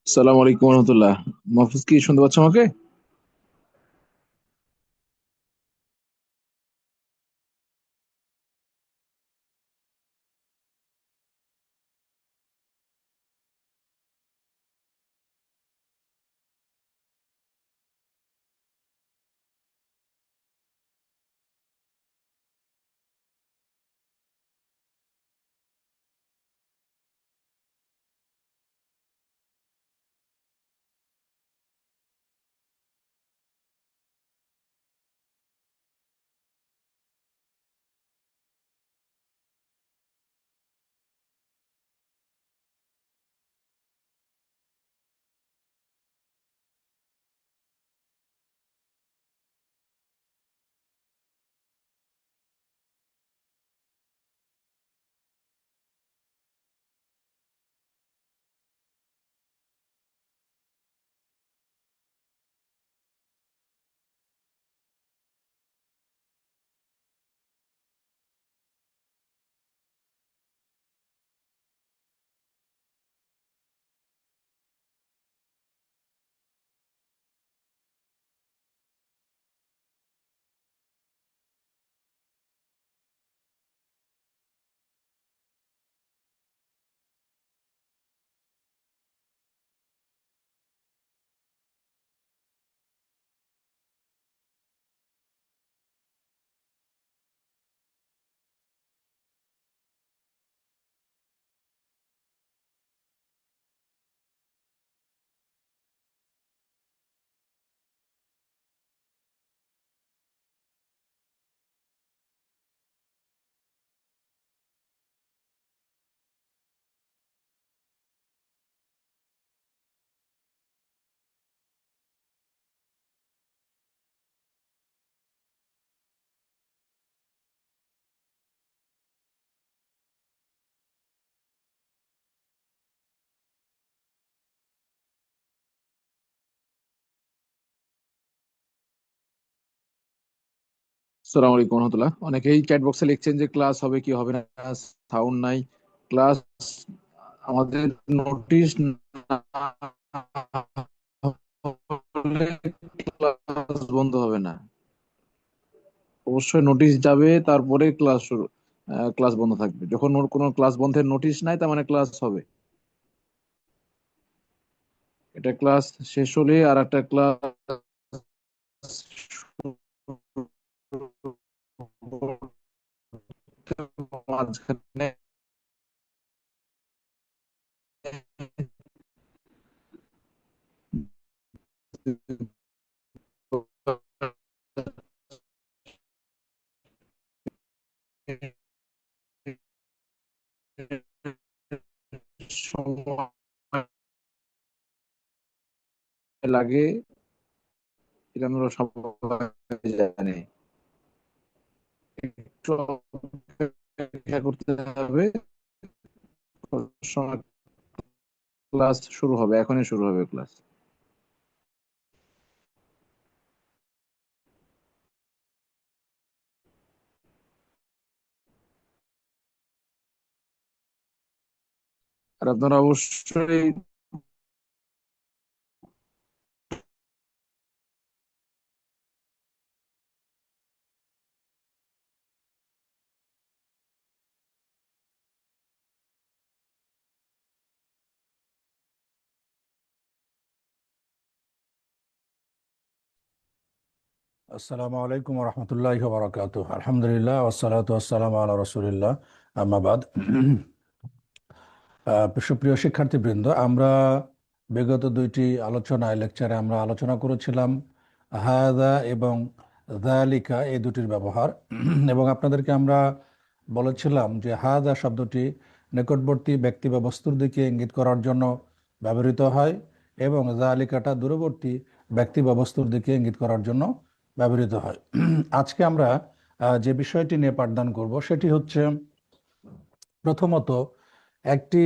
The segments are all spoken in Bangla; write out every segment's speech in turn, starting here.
সালাম আলাইকুম রহমতুল্লাহ। মাহফুজ, কি শুনতে পাচ্ছ আমাকে? সালাম আলাইকুম রহমতুল্লাহ। অনেকেই চ্যাট বক্সে লিখছেন যে ক্লাস হবে কি হবে না, সাউন্ড নাই। ক্লাস আমাদের নোটিশ না হলে ক্লাস বন্ধ হবে না। অবশ্যই নোটিশ যাবে, তারপরে ক্লাস শুরু। ক্লাস বন্ধ থাকবে। যখন ওর কোনো ক্লাস বন্ধের নোটিশ নাই, তার মানে ক্লাস হবে। এটা ক্লাস শেষ হলে আর একটা ক্লাস মাঝখানে সময় লাগে, এটা আমরা সবাই জানি। একটু অপেক্ষা করতে হবে। সময় ক্লাস শুরু হবে, এখনই শুরু হবে ক্লাস। আর আপনারা অবশ্যই আসসালামু আলাইকুম রহমতুল্লাহি বারাকাতুহ। আলহামদুলিল্লাহ ওয়াসসালাতু ওয়াসসালামু আলা রাসূলিল্লাহ, আম্মা বাদ। সুপ্রিয় শিক্ষার্থীবৃন্দ, আমরা বিগত দুইটি লেকচারে আমরা আলোচনা করেছিলাম হাদা এবং যালিকা, এই দুটির ব্যবহার। এবং আপনাদেরকে আমরা বলেছিলাম যে হাদা শব্দটি নিকটবর্তী ব্যক্তি বা বস্তুর দিকে ইঙ্গিত করার জন্য ব্যবহৃত হয়, এবং যালিকাটা দূরবর্তী ব্যক্তি বা বস্তুর দিকে ইঙ্গিত করার জন্য ব্যবহৃত হয়। আজকে আমরা যে বিষয়টি নিয়ে পাঠদান করব সেটি হচ্ছে, প্রথমত, একটি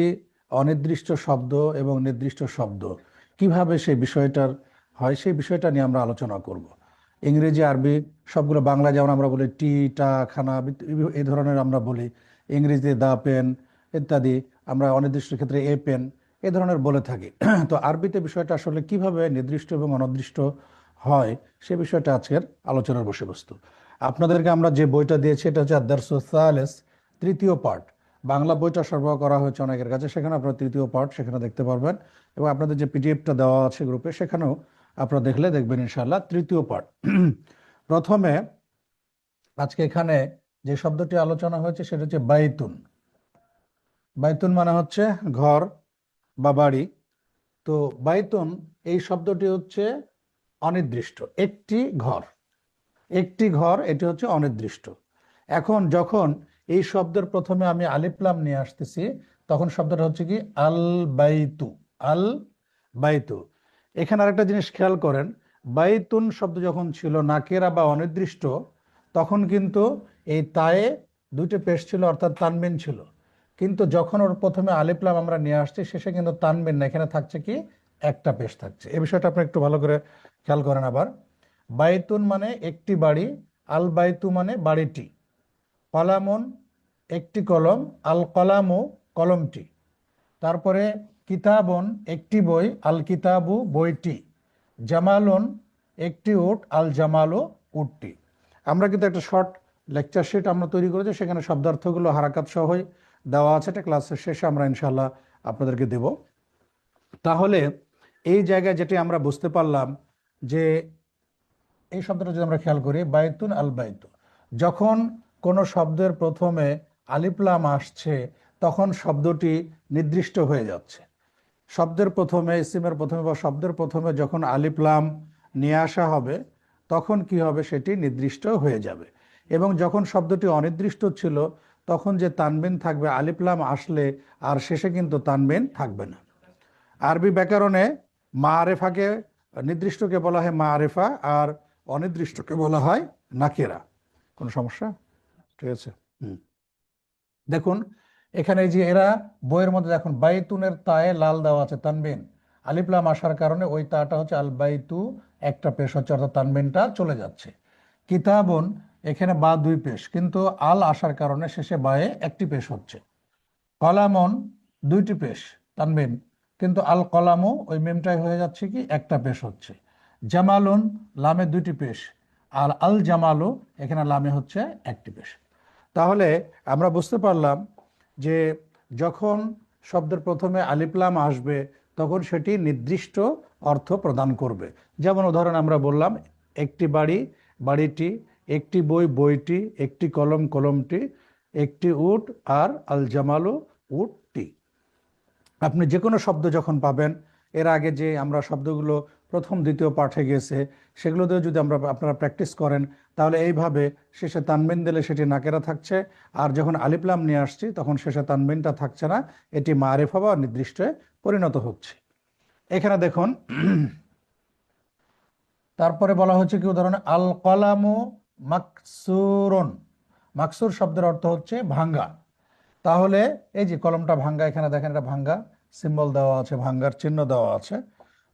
অনির্দিষ্ট শব্দ এবং নির্দিষ্ট শব্দ কিভাবে সেই বিষয়টার হয়, সেই বিষয়টা নিয়ে আমরা আলোচনা করব। ইংরেজি, আরবি সবগুলো, বাংলা যেমন আমরা বলি টি, টা, খানা, এই ধরনের আমরা বলি। ইংরেজিতে দা পেন ইত্যাদি, আমরা অনির্দিষ্ট ক্ষেত্রে এ পেন, এই ধরনের বলে থাকি। তো আরবিতে বিষয়টা আসলে কিভাবে নির্দিষ্ট এবং অনির্দিষ্ট হয় সে বিষয়টা আজকের আলোচনার বিষয়বস্তু। আপনাদেরকে আমরা যে বইটা দিয়েছি এটা হচ্ছে আদ-দারসুস সালিস, তৃতীয় পার্ট। বাংলা বইটা সরবরাহ করা হয়েছে অনেকের কাছে, সেখানে আপনারা তৃতীয় পার্ট সেখানে দেখতে পারবেন, এবং আপনাদের যে পিডিএফটা দেওয়া আছে গ্রুপে সেখানেও আপনারা দেখলে দেখবেন ইনশাআল্লাহ তৃতীয় পার্ট। প্রথমে আজকে এখানে যে শব্দটি আলোচনা হয়েছে সেটা হচ্ছে বাইতুন। বাইতুন মানে হচ্ছে ঘর বা বাড়ি। তো বাইতুন এই শব্দটি হচ্ছে অনির্দিষ্ট, একটি ঘর। একটি ঘর, এটি হচ্ছে অনির্দিষ্ট। এখন যখন এই শব্দের প্রথমে আমি আলিফ লাম নিয়ে আসতেছি, তখন শব্দটা হচ্ছে কি আল বাইতু। আল বাইতু। এখানে আরেকটা জিনিস খেয়াল করেন, বাইতুন শব্দ যখন ছিল নাকেরা বা অনির্দিষ্ট, তখন কিন্তু এই তায়ে দুইটা পেশ ছিল, অর্থাৎ তানবিন ছিল। কিন্তু যখন ওর প্রথমে আলিফ লাম আমরা নিয়ে আসছি, শেষে কিন্তু তানবিন না, এখানে থাকছে কি একটা পেশ থাকছে। এই বিষয়টা আপনি একটু ভালো করে খেয়াল করেন। আবার বাইতুন মানে একটি বাড়ি, আল বাইতু মানে বাড়িটি। কলামুন একটি কলম, আল কলামু কলমটি। তারপরে কিতাবুন একটি বই, আল কিতাবু বইটি। জামালুন একটি উট, আল জামালু উটটি। আমরা কিন্তু একটা শর্ট লেকচার শিট আমরা তৈরি করেছি, সেখানে শব্দার্থগুলো হারাকাত সহই দেওয়া আছে। এটা ক্লাসের শেষে আমরা ইনশাল্লাহ আপনাদেরকে দেব। তাহলে এই জায়গায় যেটি আমরা বুঝতে পারলাম যে এই শব্দটা যদি আমরা খেয়াল করি, বাইতুন আল বাইতু, যখন কোনো শব্দের প্রথমে আলিফ লাম আসছে তখন শব্দটি নির্দিষ্ট হয়ে যাচ্ছে। শব্দের প্রথমে, ইসিমের প্রথমে বা শব্দের প্রথমে যখন আলিফ লাম নিয়ে আসা হবে তখন কি হবে, সেটি নির্দিষ্ট হয়ে যাবে। এবং যখন শব্দটি অনির্দিষ্ট ছিল তখন যে তানবিন থাকবে, আলিফ লাম আসলে আর শেষে কিন্তু তানবিন থাকবে না। আরবি ব্যাকরণে মারেফাকে, নির্দিষ্টকে বলা হয় মারেফা, আর অনির্দিষ্টকে বলা হয় নাকিরা। কোনো সমস্যা? ঠিক আছে। দেখুন এখানে এই যে এরা বইয়ের মধ্যে দেখুন বাইতুনের তায়ে লাল দেওয়া আছে তানবিন, আলিফ লাম আসার কারণে ওই তাটা হচ্ছে আল বাইতু, একটা পেশ হচ্ছে, অর্থাৎ তানবিনটা চলে যাচ্ছে। কিতাবুন এখানে বা দুই পেশ, কিন্তু আল আসার কারণে শেষে বায়ে একটি পেশ হচ্ছে। কলামন দুইটি পেশ তানবিন, কিন্তু আল কলামও ওই মেমটাই হয়ে যাচ্ছে কি একটা পেশ হচ্ছে। জামালুন লামে দুইটি পেশ, আর আল জামালু এখানে লামে হচ্ছে একটি পেশ। তাহলে আমরা বুঝতে পারলাম যে যখন শব্দের প্রথমে আলিফ লাম আসবে তখন সেটি নির্দিষ্ট অর্থ প্রদান করবে। যেমন উদাহরণ আমরা বললাম, একটি বাড়ি বাড়িটি, একটি বই বইটি, একটি কলম কলমটি, একটি উট আর আল জামালু উটটি। আপনি যে কোনো শব্দ যখন পাবেন, এর আগে যে আমরা শব্দগুলো প্রথম দ্বিতীয় পাঠে গেছে সেগুলোতেও যদি আপনারা প্র্যাকটিস করেন, তাহলে এইভাবে শেষে তানবিন দিলে সেটি নাকেরা থাকছে, আর যখন আলিফ লাম নিয়ে আসছি তখন শেষে তানবিনটা থাকছে না, এটি মারিফা বা নির্দিষ্টে পরিণত হচ্ছে। এখানে দেখুন তারপরে বলা হচ্ছে কি, উদাহরণে আল কলামু মাকসুরুন। মাকসুর শব্দের অর্থ হচ্ছে ভাঙ্গা। তাহলে এই যে কলমটা ভাঙ্গা, এখানে দেখেন এটা ভাঙ্গা সিম্বল দেওয়া আছে, ভাঙ্গার চিহ্ন দেওয়া আছে।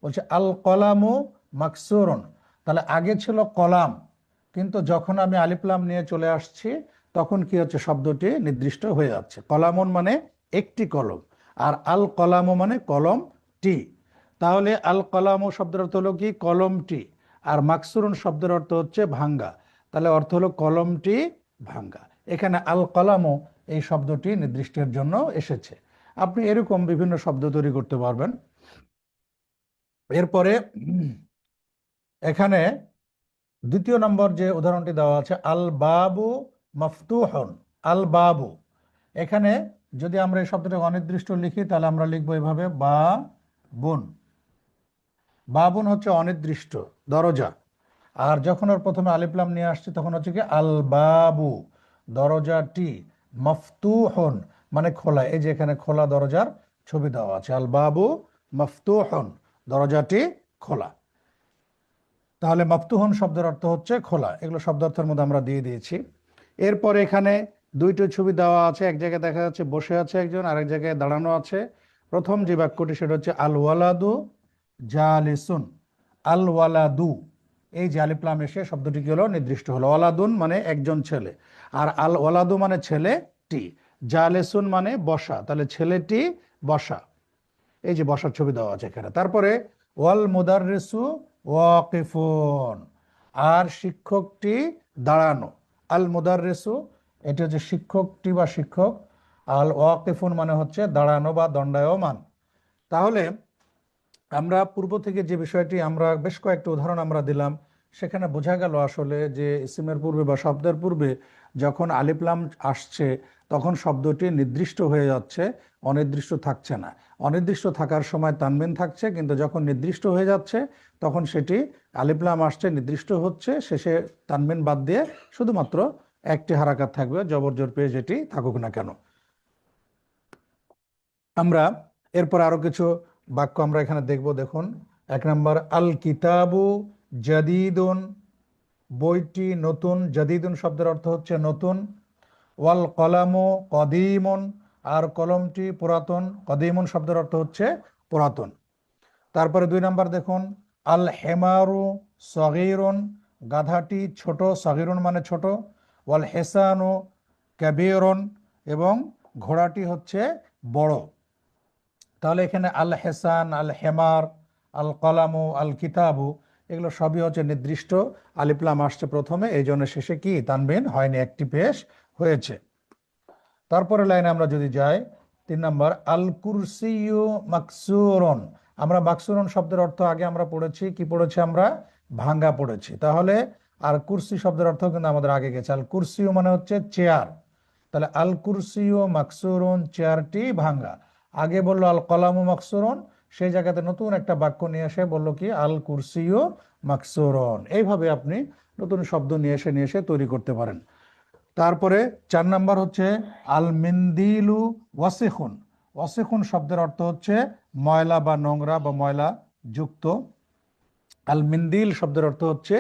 বলছে আল কলামু মাকসুরুন, তাহলে আগে ছিল কলাম, কিন্তু যখন আমি আলিফ লাম নিয়ে চলে আসছি তখন কি হচ্ছে, শব্দটি নির্দিষ্ট হয়ে যাচ্ছে। কলামুন মানে একটি কলম, আর আল কলামু মানে কলমটি। তাহলে আল কলামু শব্দের অর্থ হলো কি কলমটি, আর মাকসুরুন শব্দের অর্থ হচ্ছে ভাঙ্গা, তাহলে অর্থ হলো কলমটি ভাঙ্গা। এখানে আল কলামু এই শব্দটি নির্দিষ্টের জন্য এসেছে। আপনি এরকম বিভিন্ন শব্দ তৈরি করতে পারবেন। এরপরে এখানে দ্বিতীয় নম্বর যে উদাহরণটি দেওয়া আছে, আল বাবু মফতুহন। আল বাবু, এখানে যদি আমরা এই শব্দটা অনির্দিষ্ট লিখি তাহলে আমরা লিখবো এভাবে বা বুন। বাবুন হচ্ছে অনির্দিষ্ট দরজা, আর যখন ওর প্রথমে আলিফ লাম নিয়ে আসছে তখন হচ্ছে কি আল বাবু দরজাটি, মফতুহন মানে খোলা। এই যে এখানে খোলা দরজার ছবি দেওয়া আছে, আল বাবু মফতুহন দরজাটি খোলা। তাহলে মফতুহন শব্দের অর্থ হচ্ছে খোলা। এগুলো শব্দার্থের মধ্যে আমরা দিয়ে দিয়েছি। এরপর এখানে দুইটি ছবি দেওয়া আছে, এক জায়গায় দেখা যাচ্ছে বসে আছে একজন, আরেক জায়গায় দাঁড়ানো আছে। প্রথম যে বাক্যটি সেটা হচ্ছে আল ওয়ালাদু জালিসুন। আল ওয়ালাদু, এই যে আলিফ লাম এসে শব্দটি কি হলো, নির্দিষ্ট হলো। ওয়ালাদুন মানে একজন ছেলে, আর আল ওয়ালাদু মানে ছেলেটি, জালেসুন মানে বসা, তাহলে ছেলেটি বসা। এই যে বসার ছবি দেওয়া আছে এখানে। তারপরে ওয়াল মুদাররিসু ওয়াকিফুন, আর শিক্ষকটি দাঁড়ানো। আল মুদাররিসু, এটা হচ্ছে শিক্ষকটি বা শিক্ষক। আল ওয়াকিফুন মানে হচ্ছে দাঁড়ানো বা দণ্ডায়মান। তাহলে আমরা পূর্ব থেকে যে বিষয়টি আমরা বেশ কয়েকটা উদাহরণ আমরা দিলাম, সেখানে বোঝা গেল আসলে যে ইসিমের পূর্বে বা শব্দের পূর্বে যখন আলিফ লাম আসছে তখন শব্দটি নির্দিষ্ট হয়ে যাচ্ছে, অনির্দিষ্ট থাকছে না। অনির্দিষ্ট থাকার সময় তানবিন থাকছে, কিন্তু যখন নির্দিষ্ট হয়ে যাচ্ছে তখন সেটি আলিফ লাম আসছে, নির্দিষ্ট হচ্ছে, শেষে তানবিন বাদ দিয়ে শুধুমাত্র একটি হারাকাত থাকবে, জবর জোর পেয়ে যেটি থাকুক না কেন। আমরা এরপর আরো কিছু বাক্য আমরা এখানে দেখব। দেখুন, 1 নম্বর, আল কিতাবু জাদিদুন, বইটি নতুন। জাদিদুন শব্দের অর্থ হচ্ছে নতুন। ওয়াল কলামু কদিমুন, আর কলমটি পুরাতন। কদিমুন শব্দের অর্থ হচ্ছে পুরাতন। তারপরে 2 নম্বর দেখুন, আল হেমারু সগীরুন, গাধাটি ছোট। সগীরুন মানে ছোট। ওয়াল হেসানু কাবীরুন, এবং ঘোড়াটি হচ্ছে বড়। তাহলে এখানে আল হেসান, আল হেমার, আল কলামু, আল কিতাবু, এগুলো সবই হচ্ছে নির্দিষ্ট। আলিফ লাম আসছে প্রথমে, এই জন্য শেষে কি তানবিন হয়নি, একটি পেশ হয়েছে। তারপরে লাইনে আমরা যদি যাই, 3 নম্বর, আল কুরসিয়ু মাকসুরন। আমরা মাকসুরন শব্দের অর্থ আগে আমরা পড়েছি, কি পড়েছি আমরা? ভাঙ্গা পড়েছি। তাহলে আর কুরসি শব্দের অর্থ কিন্তু আমাদের আগে গেছে। আল কুরসিয়ু মানে হচ্ছে চেয়ার। তাহলে আল কুরসিয়ু মাকসুরন, চেয়ারটি ভাঙ্গা। আগে বললো আল কলামু মাকসুরন, সেই জায়গাতে নতুন একটা বাক্য নিয়ে এসে বললো কি আল কুরসিয়ু মাকসুরন। এইভাবে আপনি নতুন শব্দ নিয়ে এসে তৈরি করতে পারেন। তারপরে 4 নম্বর হচ্ছে আল মিন্দিলু ওয়াসিখুন। ওয়াসিখুন শব্দের অর্থ হচ্ছে ময়লা বা নোংরা বা ময়লা যুক্ত। আল মিন্দিল শব্দের অর্থ হচ্ছে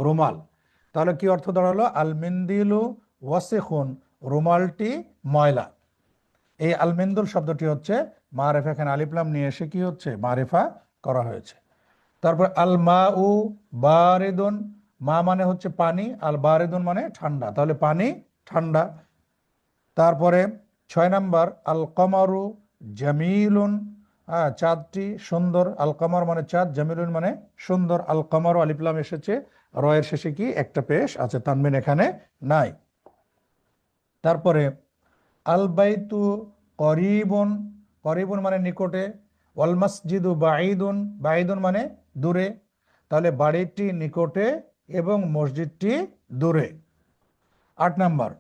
রুমাল। তাহলে কি অর্থ দাঁড়ালো? আল মিন্দিলু ওয়াসিখুন, রুমালটি ময়লা। এই আল মিন্দুল শব্দটি হচ্ছে মারেফা, এখানে আলিফ লাম নিয়ে এসে কি হচ্ছে মারেফা করা হয়েছে। তারপর আল মা উ বারিদুন, মা মানে হচ্ছে পানি, আল বারিদুন মানে ঠান্ডা, তাহলে পানি ঠান্ডা। তারপরে 6 নম্বর, আল কমারু জামিলুন, চাঁদটি সুন্দর। আল কমার মানে চাঁদ, জামিলুন মানে সুন্দর। আল কমারু, আলিফ লাম এসেছে, রয়ের শেষে কি একটা পেশ আছে, তানবিন এখানে নাই। তারপরে আল বাইতু করিবুন, করিবুন মানে নিকটে। ওয়াল মসজিদু বাঈদুন, বাঈদুন মানে দূরে। তাহলে বাড়িটি নিকটে এবং মসজিদটি দূরে। 8 নম্বর,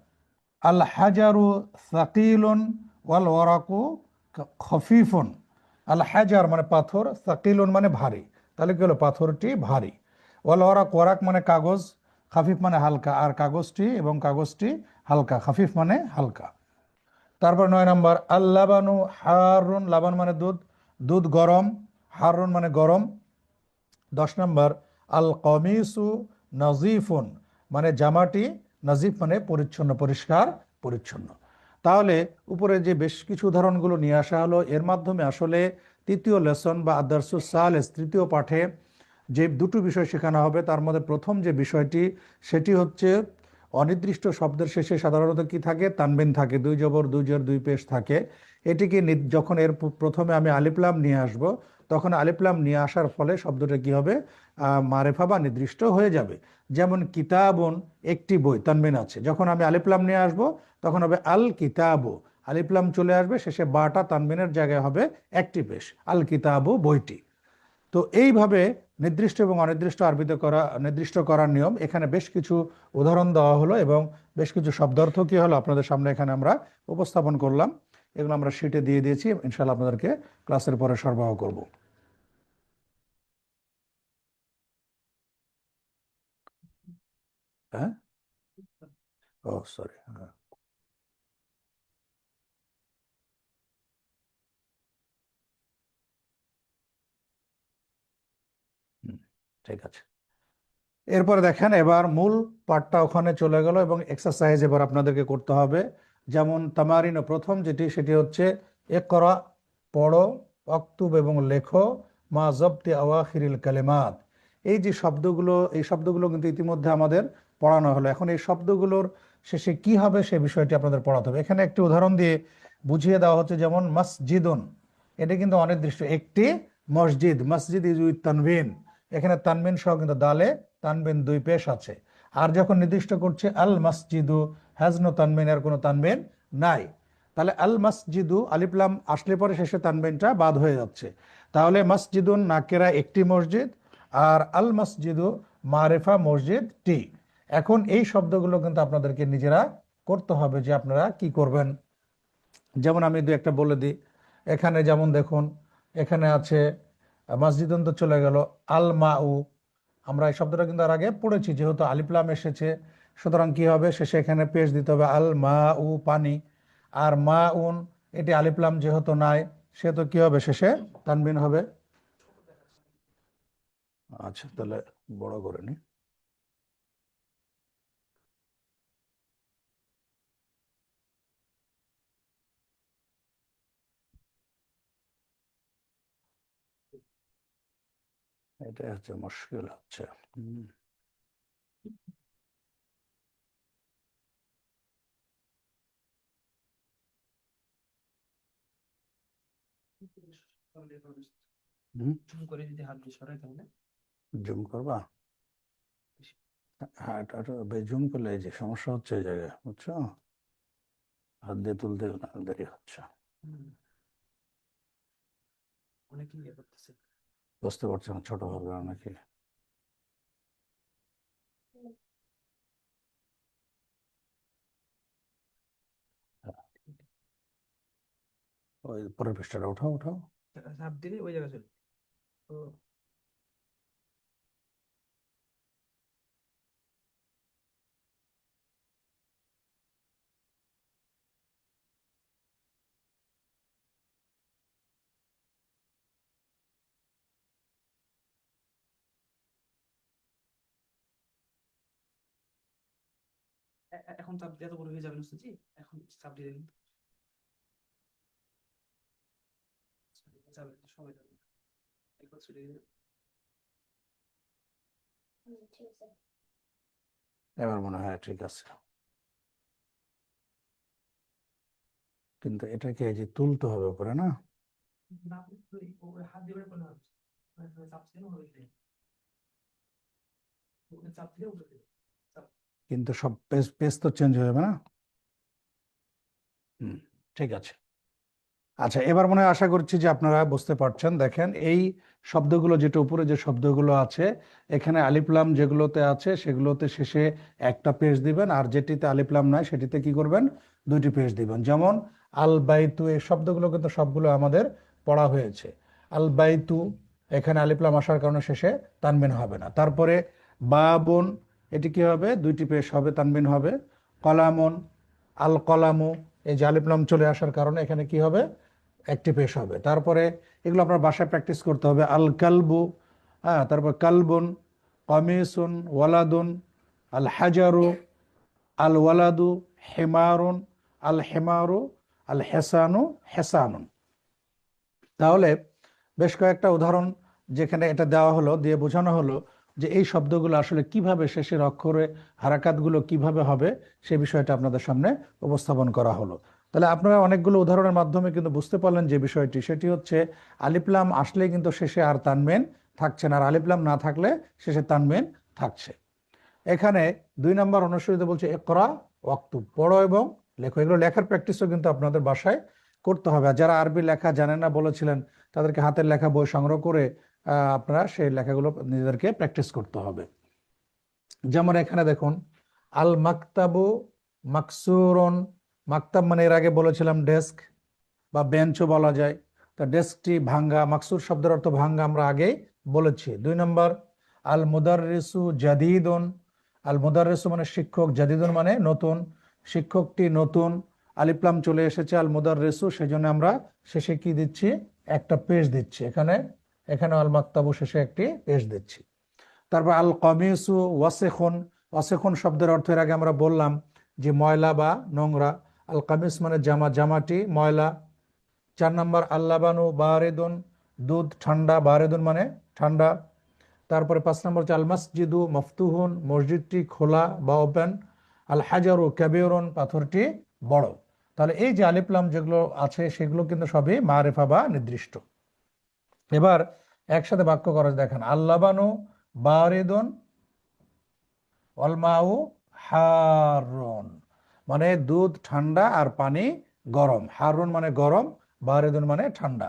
আল হাজারু সাকিলুন ওয়াল ওয়ারাকু খফিফুন। আল হাজার মানে পাথর, সাকিলুন মানে ভারী, তাহলে কি হলো? পাথরটি ভারী। ওয়াল ওয়ারাক, ওয়ারাক মানে কাগজ, খাফিফ মানে হালকা, আর কাগজটি হালকা, খাফিফ মানে হালকা। তারপর 9 নম্বর, আল লাবানু হারুন, লাবান মানে দুধ, দুধ গরম, হারুন মানে গরম। 10 নম্বর, আল কমিসু নাজিফুন, মানে জামাটি, নাজিফ মানে পরিচ্ছন্ন, পরিষ্কার পরিচ্ছন্ন। তাহলে উপরে যে বেশ কিছু উদাহরণগুলো নিয়ে আসা হলো, এর মাধ্যমে আসলে তৃতীয় লেসন বা আদার্সুস সালেস, তৃতীয় পাঠে যে দুটো বিষয় শেখানো হবে, তার মধ্যে প্রথম যে বিষয়টি সেটি হচ্ছে অনির্দিষ্ট শব্দের শেষে সাধারণত কি থাকে? তানবিন থাকে, 2 জবর 2 জের 2 পেশ থাকে। এটিকে যখন এর প্রথমে আমি আলিফলাম নিয়ে আসব, তখন আলিফলাম নিয়ে আসার ফলে শব্দটা কি হবে? মারেফা বা নির্দিষ্ট হয়ে যাবে। যেমন কিতাবুন, একটি বই, তানবিন আছে। যখন আমি আলিফলাম নিয়ে আসব তখন হবে আল কিতাবু, আলিফলাম চলে আসবে, শেষে বাটা তানবিনের জায়গায় হবে একটি পেশ, আল কিতাবু, বইটি। তো এইভাবে নির্দিষ্ট এবং অনির্দিষ্ট আরবিতে নির্দিষ্ট করার নিয়ম, এখানে বেশ কিছু উদাহরণ দেওয়া হলো এবং বেশ কিছু শব্দার্থ কি হলো আপনাদের সামনে এখানে আমরা উপস্থাপন করলাম। এগুলো আমরা শিটে দিয়ে দিয়েছি, ইনশাআল্লাহ আপনাদেরকে ক্লাসের পরে সরবরাহ করব। হ্যাঁ, ও সরি, হ্যাঁ, হুম, ঠিক আছে। এরপরে দেখেন, এবার মূল পাঠটা ওখানে চলে গেল এবং এক্সারসাইজ এবার আপনাদেরকে করতে হবে। যেমন তামারিন, প্রথম যেটি সেটি হচ্ছে ইকরা, পড়ো, অক্তুব এবং লেখো, মা জবতি আওয়াখিরিল কালিমাত। এই যে শব্দগুলো, এই শব্দগুলো কিন্তু ইতিমধ্যে আমাদের পড়ানো হলো। এখন এই শব্দগুলোর শেষে কি হবে সে বিষয়টি আপনাদের পড়াতে হবে। এখানে একটি উদাহরণ দিয়ে বুঝিয়ে দেওয়া হচ্ছে, যেমন মসজিদুন, এটা কিন্তু অনির্দিষ্ট একটি মসজিদ, মসজিদ ইজ উইথ তানবিন, এখানে তানবিন সহ কিন্তু দালে তানবিন দুই পেশ আছে। আর যখন নির্দিষ্ট করছে আল মসজিদু, হ্যাজ নো তানবিন, এর কোনো তানবিন নাই, তাহলে আল মসজিদু আলিফ লাম আসলে পরে শেষে তানবিনটা বাদ হয়ে যাচ্ছে। তাহলে মসজিদুন নাকেরা একটি মসজিদ, আর আল মসজিদু মারেফা মসজিদ টি। এখন এই শব্দগুলো কিন্তু আপনাদেরকে নিজেরা করতে হবে যে আপনারা কি করবেন। যেমন আমি দু একটা বলে দিই। এখানে যেমন দেখুন, এখানে আছে মসজিদুন তো চলে গেল, আল মাউ, আমরা এই শব্দটা কিন্তু আর আগে পড়েছি, যেহেতু আলিফ লাম এসেছে সুতরাং কি হবে, শেষে এখানে পেশ দিতে হবে আল মা উ, পানি। আর মা উন, এটি আলিফ লাম যেহেতু নাই সেহেতু কি হবে, শেষে তানবিন হবে। আচ্ছা তাহলে বড় করে নি। এটাই হচ্ছে মুশকিল হচ্ছে। হুম। হুম, জুম করবা? হ্যাঁ, এটা জুম করলে এই যে সমস্যা হচ্ছে এই জায়গায়, বুঝছো, হাত দিয়ে তুলতে দেরি হচ্ছে। বুঝতে পারছি না, ছোট হবে নাকি। ওই পরের পৃষ্ঠাটা উঠাও উঠাও। এবার মনে হয় ঠিক আছে, কিন্তু এটাকে এই যে তুলতে হবে উপরে না। কিন্তু সব পেজ পেজ তো চেঞ্জ হয়ে যাবে না। হুম, ঠিক আছে। আচ্ছা, এবার মনে হয় আশা করছি যে আপনারা বুঝতে পারছেন। দেখেন এই শব্দগুলো, যেটা উপরে যে শব্দগুলো আছে, এখানে আলিফলাম যেগুলোতে আছে সেগুলোতে শেষে একটা পেজ দিবেন, আর যেটিতে আলিফলাম নাই সেটিতে কি করবেন, দুইটি পেজ দিবেন। যেমন আল বাইতু, এই শব্দগুলো কিন্তু সবগুলো আমাদের পড়া হয়েছে। আল বাইতু, এখানে আলিফলাম আসার কারণে শেষে তানবিন হবে না। তারপরে বাবুন, এটি কি হবে, দুইটি পেশ হবে, তানবিন হবে। কলামুন, আল কলামু, এই যে আলিফলাম চলে আসার কারণে এখানে কি হবে, একটি পেশ হবে। তারপরে এগুলো আপনার বাসায় প্র্যাকটিস করতে হবে। আল কালবু, হ্যাঁ, তারপর কালবুন, কমিসুন, ওয়ালাদুন, আল হাজারু, আল ওয়ালাদু, হেমারুন, আল হেমারু, আল হেসানু, হেসানুন। তাহলে বেশ কয়েকটা উদাহরণ যেখানে এটা দেওয়া হলো, দিয়ে বোঝানো হলো যে এই শব্দগুলো আসলে কিভাবে শেষের অক্ষরে হারাকাতগুলো কিভাবে হবে, সে বিষয়টা আপনাদের সামনে উপস্থাপন করা হলো। তাহলে আপনারা অনেকগুলো উদাহরণের মাধ্যমে কিন্তু বুঝতে পারলেন যে বিষয়টি, সেটি হচ্ছে আলিফলাম আসলে কিন্তু শেষে আর তানবিন থাকছে না, আর আলিফলাম না থাকলে শেষে তানবিন থাকছে। এখানে 2 নম্বর অনুসৃত বলছে ইকরা ওয়াক্তুব, পড়ো এবং লেখো। এগুলো লেখার প্র্যাকটিসও কিন্তু আপনাদের বাসায় করতে হবে। আর যারা আরবি লেখা জানেন না বলেছিলেন, তাদেরকে হাতের লেখা বই সংগ্রহ করে আপনারা সেই লেখাগুলো নিজেদেরকে প্র্যাকটিস করতে হবে। যেমন এখানে দেখুন, আল মাকতাবু মাকসুরন, মাকতাব মানে এর আগে বলেছিলাম ডেস্ক বা বেঞ্চও বলা যায়। তা ডেস্কটি ভাঙ্গা, মাকসুর শব্দের অর্থ ভাঙ্গা আমরা আগেই বলেছি। 2 নম্বর, আল মুদাররিসু জাদিদুন, আল মুদাররিসু মানে শিক্ষক, জাদিদুন মানে নতুন, শিক্ষকটি নতুন। আলিফলাম চলে এসেছে আল মুদাররিসু, সেজন্য আমরা শেষে কি দিচ্ছি, একটা পেশ দিচ্ছি। এখানে এখানে আল মাকতাবু শেষে একটি পেশ দিচ্ছি। তারপর আল কমিসু ওয়াসেখুন, ওয়াসেখুন শব্দের অর্থ এর আগে আমরা বললাম যে ময়লা বা নোংরা। আল কামিস মানে জামা, জামাটি ময়লা। 4 নম্বর, আল্লাবানু বারেদুন, দুধ ঠান্ডা, বারেদুন মানে ঠান্ডা। তারপরে 5 নম্বর হচ্ছে আল মসজিদু মফতুহুন, মসজিদটি খোলা বা ওপেন। আল হাজারু কাবীরুন, পাথরটি বড়। তাহলে এই যে আলিফ লাম যেগুলো আছে সেগুলো কিন্তু সবই মারিফা বা নির্দিষ্ট। এবার একসাথে বাক্য করে দেখেন, আল্লাবানু বারিদুন ওয়াল মাউ হারুন, মানে দুধ ঠান্ডা আর পানি গরম। হারুন মানে গরম, বারিদুন মানে ঠান্ডা।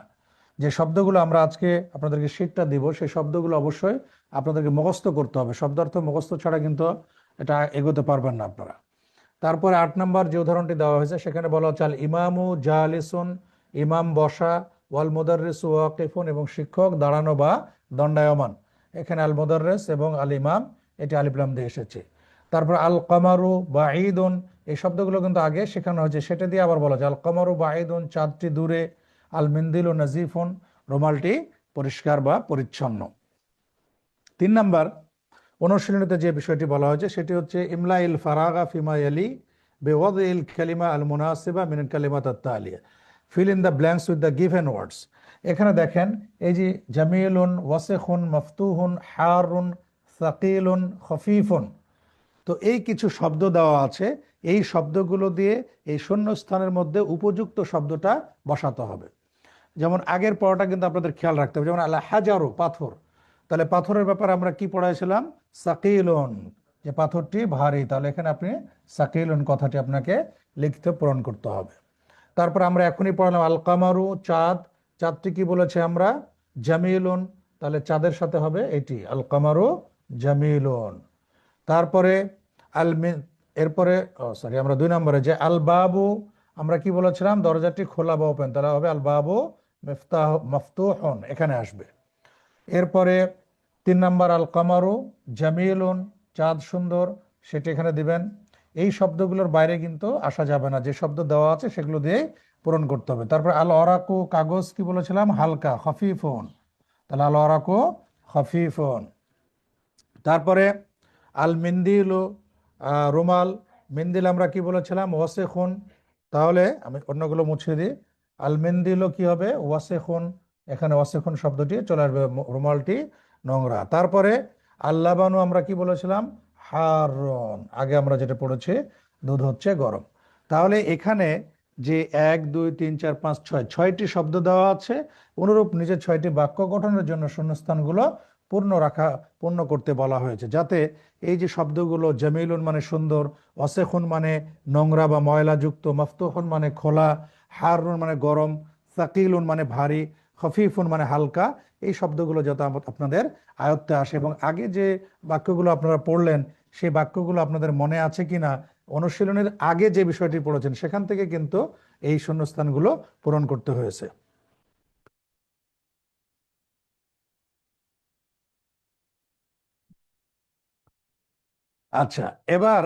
যে শব্দগুলো আমরা আজকে আপনাদেরকে শীটটা দিব, সেই শব্দগুলো অবশ্যই আপনাদেরকে মুখস্থ করতে হবে। শব্দার্থ মুখস্থ ছাড়া কিন্তু এটা এগোতে পারবেন না আপনারা। তারপরে 8 নম্বর যে উদাহরণটি দেওয়া হয়েছে সেখানে বলা হচ্ছে আল ইমামু জালিসুন, ইমাম বসা, ওয়াল মুদাররিসু ওয়াকিফুন, এবং শিক্ষক দাঁড়ানো বা দণ্ডায়মান। এখানে আল মুদাররিস এবং আল ইমাম এটি আলিফ লাম দিয়ে এসেছে। তারপর আল কামারু বাঈদুন, এই শব্দগুলো কিন্তু আগে শেখানো হয়েছে, সেটা দিয়ে আবার বলা যায় আল কামারু বাঈদুন, চাঁদটি দূরে। আল মিন্দিলু নাজিফুন, রুমালটি পরিষ্কার বা পরিচ্ছন্ন। 3 নম্বর অনুশীলনীতে যে বিষয়টি বলা হয়েছে সেটি হচ্ছে ইমলা ইল ফারাগা ফিমা ইয়ালি বেওয়াদিল কালিমা আল মুনাসিবা মিন কালিমাত আত-তালিয়া, fill in the blanks with the given words. এখানে দেখেন এই যে জামিলুন, ওয়াসিখুন, মফতুহুন, হারুন, সাকিলুন, খফিফুন, তো এই কিছু শব্দ দেওয়া আছে। এই শব্দগুলো দিয়ে এই শূন্যস্থানের মধ্যে উপযুক্ত শব্দটা বসাতে হবে। যেমন আগের পড়াটা কিন্তু আপনাদের খেয়াল রাখতে হবে, যেমন আল্লাহ হাজারো পাথর, তাহলে পাথরের ব্যাপারে আমরা কি পড়াইছিলাম? সাকিলুন, যে পাথরটি ভারী, তাহলে এখানে আপনি সাকিলুন কথাটি আপনাকে লিখতে পূরণ করতে হবে। তারপর আমরা এখনই পড়ালাম আল কামারু, চাঁদ, চাঁদটি কি বলেছে আমরা? জামিলুন, তাহলে চাঁদের সাথে হবে এটি আল কামারু জামিলুন। তারপরে আল মিন, এরপরে সরি আমরা 2 নম্বরে যে আল বাবু, আমরা কি বলেছিলাম? দরজাটি খোলা বা ওপেন, তাহলে হবে আল বাবু মিফতাহ মফতুহুন, এখানে আসবে। এরপরে 3 নম্বর আল কামারু জামিলুন, চাঁদ সুন্দর, সেটি এখানে দিবেন। এই শব্দগুলোর বাইরে কিন্তু আসা যাবে না, যে শব্দ দেওয়া আছে সেগুলো দিয়ে পূরণ করতে হবে। তারপর আল অরাকু, কাগজ কি বলেছিলাম? হালকা, খফিফুন, তাহলে আল অরাকু খফিফুন। তারপরে আল মিন্দিল, রুমাল, মিন্দিল আমরা কি বলেছিলাম? ওয়াসেখুন, তাহলে আমি অন্যগুলো মুছে দিই। আল মিন্দিল কি হবে? ওয়াসেখুন, এখানে ওয়াসেখুন শব্দটি চলে আসবে, রুমালটি নোংরা। তারপরে আল্লাবানু আমরা কি বলেছিলাম? হারন, আগে আমরা যেটা পড়েছি, দুধ হচ্ছে গরম। তাহলে এখানে যে 1 2 3 4 5 6 ছয়টি শব্দ দেওয়া আছে, অনুরূপ নিজের 6টি বাক্য গঠনের জন্য শূন্যস্থানগুলো পূর্ণ রাখা, পূর্ণ করতে বলা হয়েছে, যাতে এই যে শব্দগুলো জামিলুন মানে সুন্দর, ওয়াসেখুন মানে নোংরা বা ময়লাযুক্ত, মফতুহুন মানে খোলা, হারুন মানে গরম, সাকিলুন মানে ভারী, খফিফুন মানে হালকা, এই শব্দগুলো যাতে আপনাদের আয়ত্তে আসে। এবং আগে যে বাক্যগুলো আপনারা পড়লেন সেই বাক্যগুলো আপনাদের মনে আছে কিনা, অনুশীলনের আগে যে বিষয়টি পড়েছেন সেখান থেকে কিন্তু এই শূন্যস্থানগুলো পূরণ করতে হয়েছে। আচ্ছা, এবার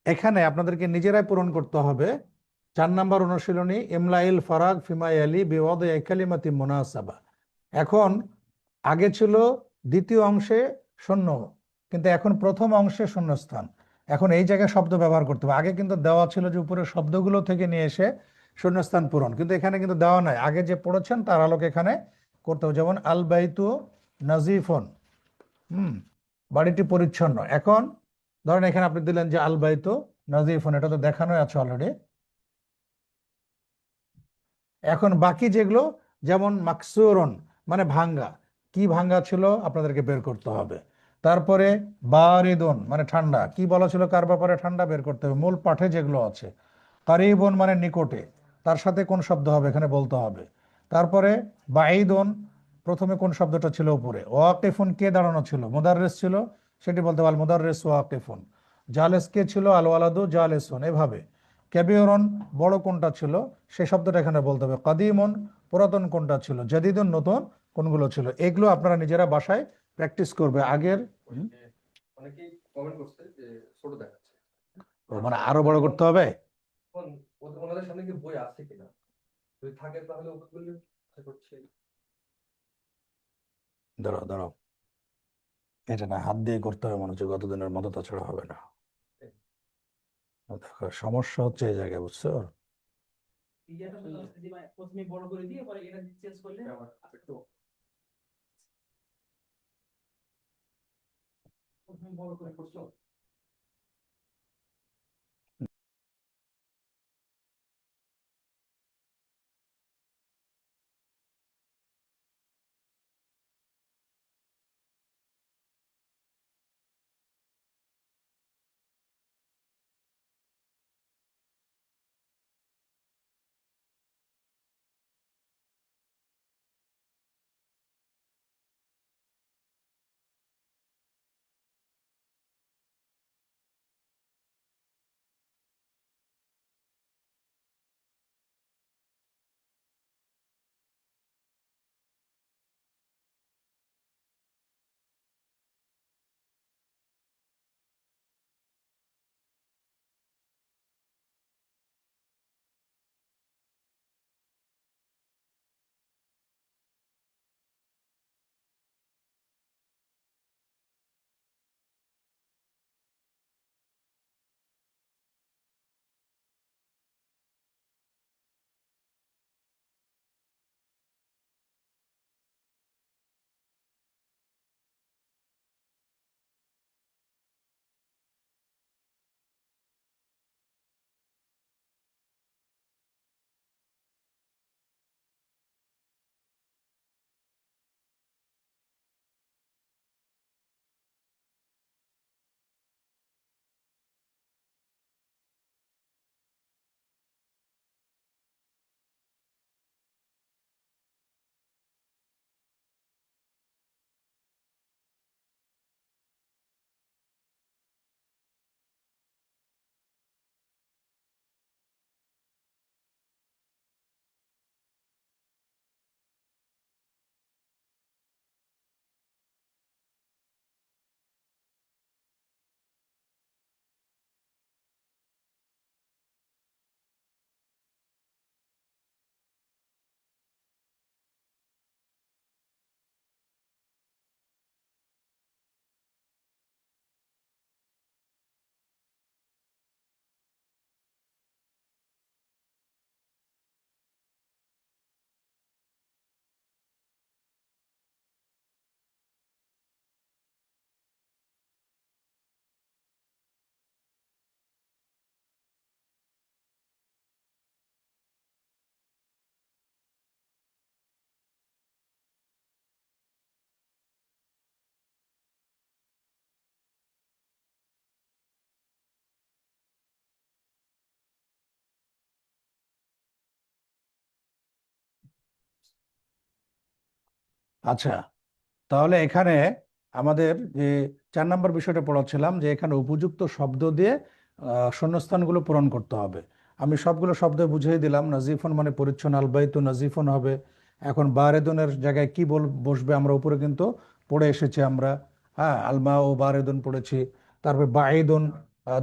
এখানে আপনাদেরকে নিজেরাই পূরণ করতে হবে 4 নম্বর অনুশীলনী ইমলাইল ফারাগ ফিমা ইয়ালি বিওয়াদি কালিমাতি মুনাসাবা। এখন আগে ছিল দ্বিতীয় অংশে শূন্য, কিন্তু এখন প্রথম অংশে শূন্যস্থান। এখন এই জায়গায় শব্দ ব্যবহার করতে হবে। আগে কিন্তু দেওয়া ছিল যে উপরের শব্দগুলো থেকে নিয়ে এসে শূন্যস্থান পূরণ, কিন্তু এখানে কিন্তু দেওয়া নাই, আগে যে পড়েছেন তার আলোকে এখানে করতে হবে। যেমন আল বাইতু নাজিফুন, হুম, বাড়িটি পরিচ্ছন্ন। এখন ধরেন এখানে আপনি দিলেন যে আল বাইতু নাজিফুন, এটা তো দেখানোই আছে অলরেডি। এখন বাকি যেগুলো, যেমন মাকসুরন মানে ভাঙ্গা, কি ভাঙ্গা ছিল আপনাদেরকে বের করতে হবে। তারপরে বারিদুন মানে ঠান্ডা, কি বলা ছিল কার ব্যাপারে ঠান্ডা, বের করতে হবে মূল পাঠে যেগুলো আছে। কারিবুন মানে নিকটে, তার সাথে কোন শব্দ হবে এখানে বলতে হবে। তারপরে বাঈদুন, প্রথমে কোন শব্দটা ছিল উপরে। ওয়াকিফুন কে দাঁড়ানো ছিল? মুদাররিস ছিল, সেটি বলতে হবে আল মুদাররিস ওয়াকিফুন। জালেস কে ছিল? আল ওয়ালাদু জালেসুন, এভাবে। কেবিরন বড় কোনটা ছিল সে শব্দটা এখানে বলতে হবে। কাদিমুন পুরাতন কোনটা ছিল, জাদিদুন নতুন কোনগুলো ছিল। এগুলো আপনারা নিজেরা বাসায় প্র্যাকটিস করবে আগের। অনেকেই কমেন্ট করছে যে ছোট দেখাচ্ছে। মানে আরো বড় করতে হবে। এখন ওনাদের সামনে কি বই আছে কিনা, যদি থাকে তাহলে ওগুলো আশা করছি। দাঁড়াও দাঁড়াও, এটা না হাত দিয়ে করতে হবে মনে হচ্ছে গতদিনের মতো, তাছাড়া হবে না। দেখো সমস্যা হচ্ছে এই জায়গায়, বুঝছো? প্রথমে বড় করে দিয়ে পরে এটা চেঞ্জ করলে একটু প্রথমে বড় করে করছো। আচ্ছা, তাহলে এখানে আমাদের যে 4 নম্বর বিষয়টা পড়াচ্ছিলাম যে এখানে উপযুক্ত শব্দ দিয়ে শূন্যস্থানগুলো পূরণ করতে হবে। আমি সবগুলো শব্দ বুঝিয়ে দিলাম। নাজিফুন মানে পরিচ্ছন্ন, আল বাইতু নাজিফুন হবে। এখন বারেদুনের জায়গায় কি বসবে আমরা উপরে কিন্তু পড়ে এসেছি আমরা। হ্যাঁ, আলমা ও বারেদুন পড়েছি। তারপরে বাঈদুন,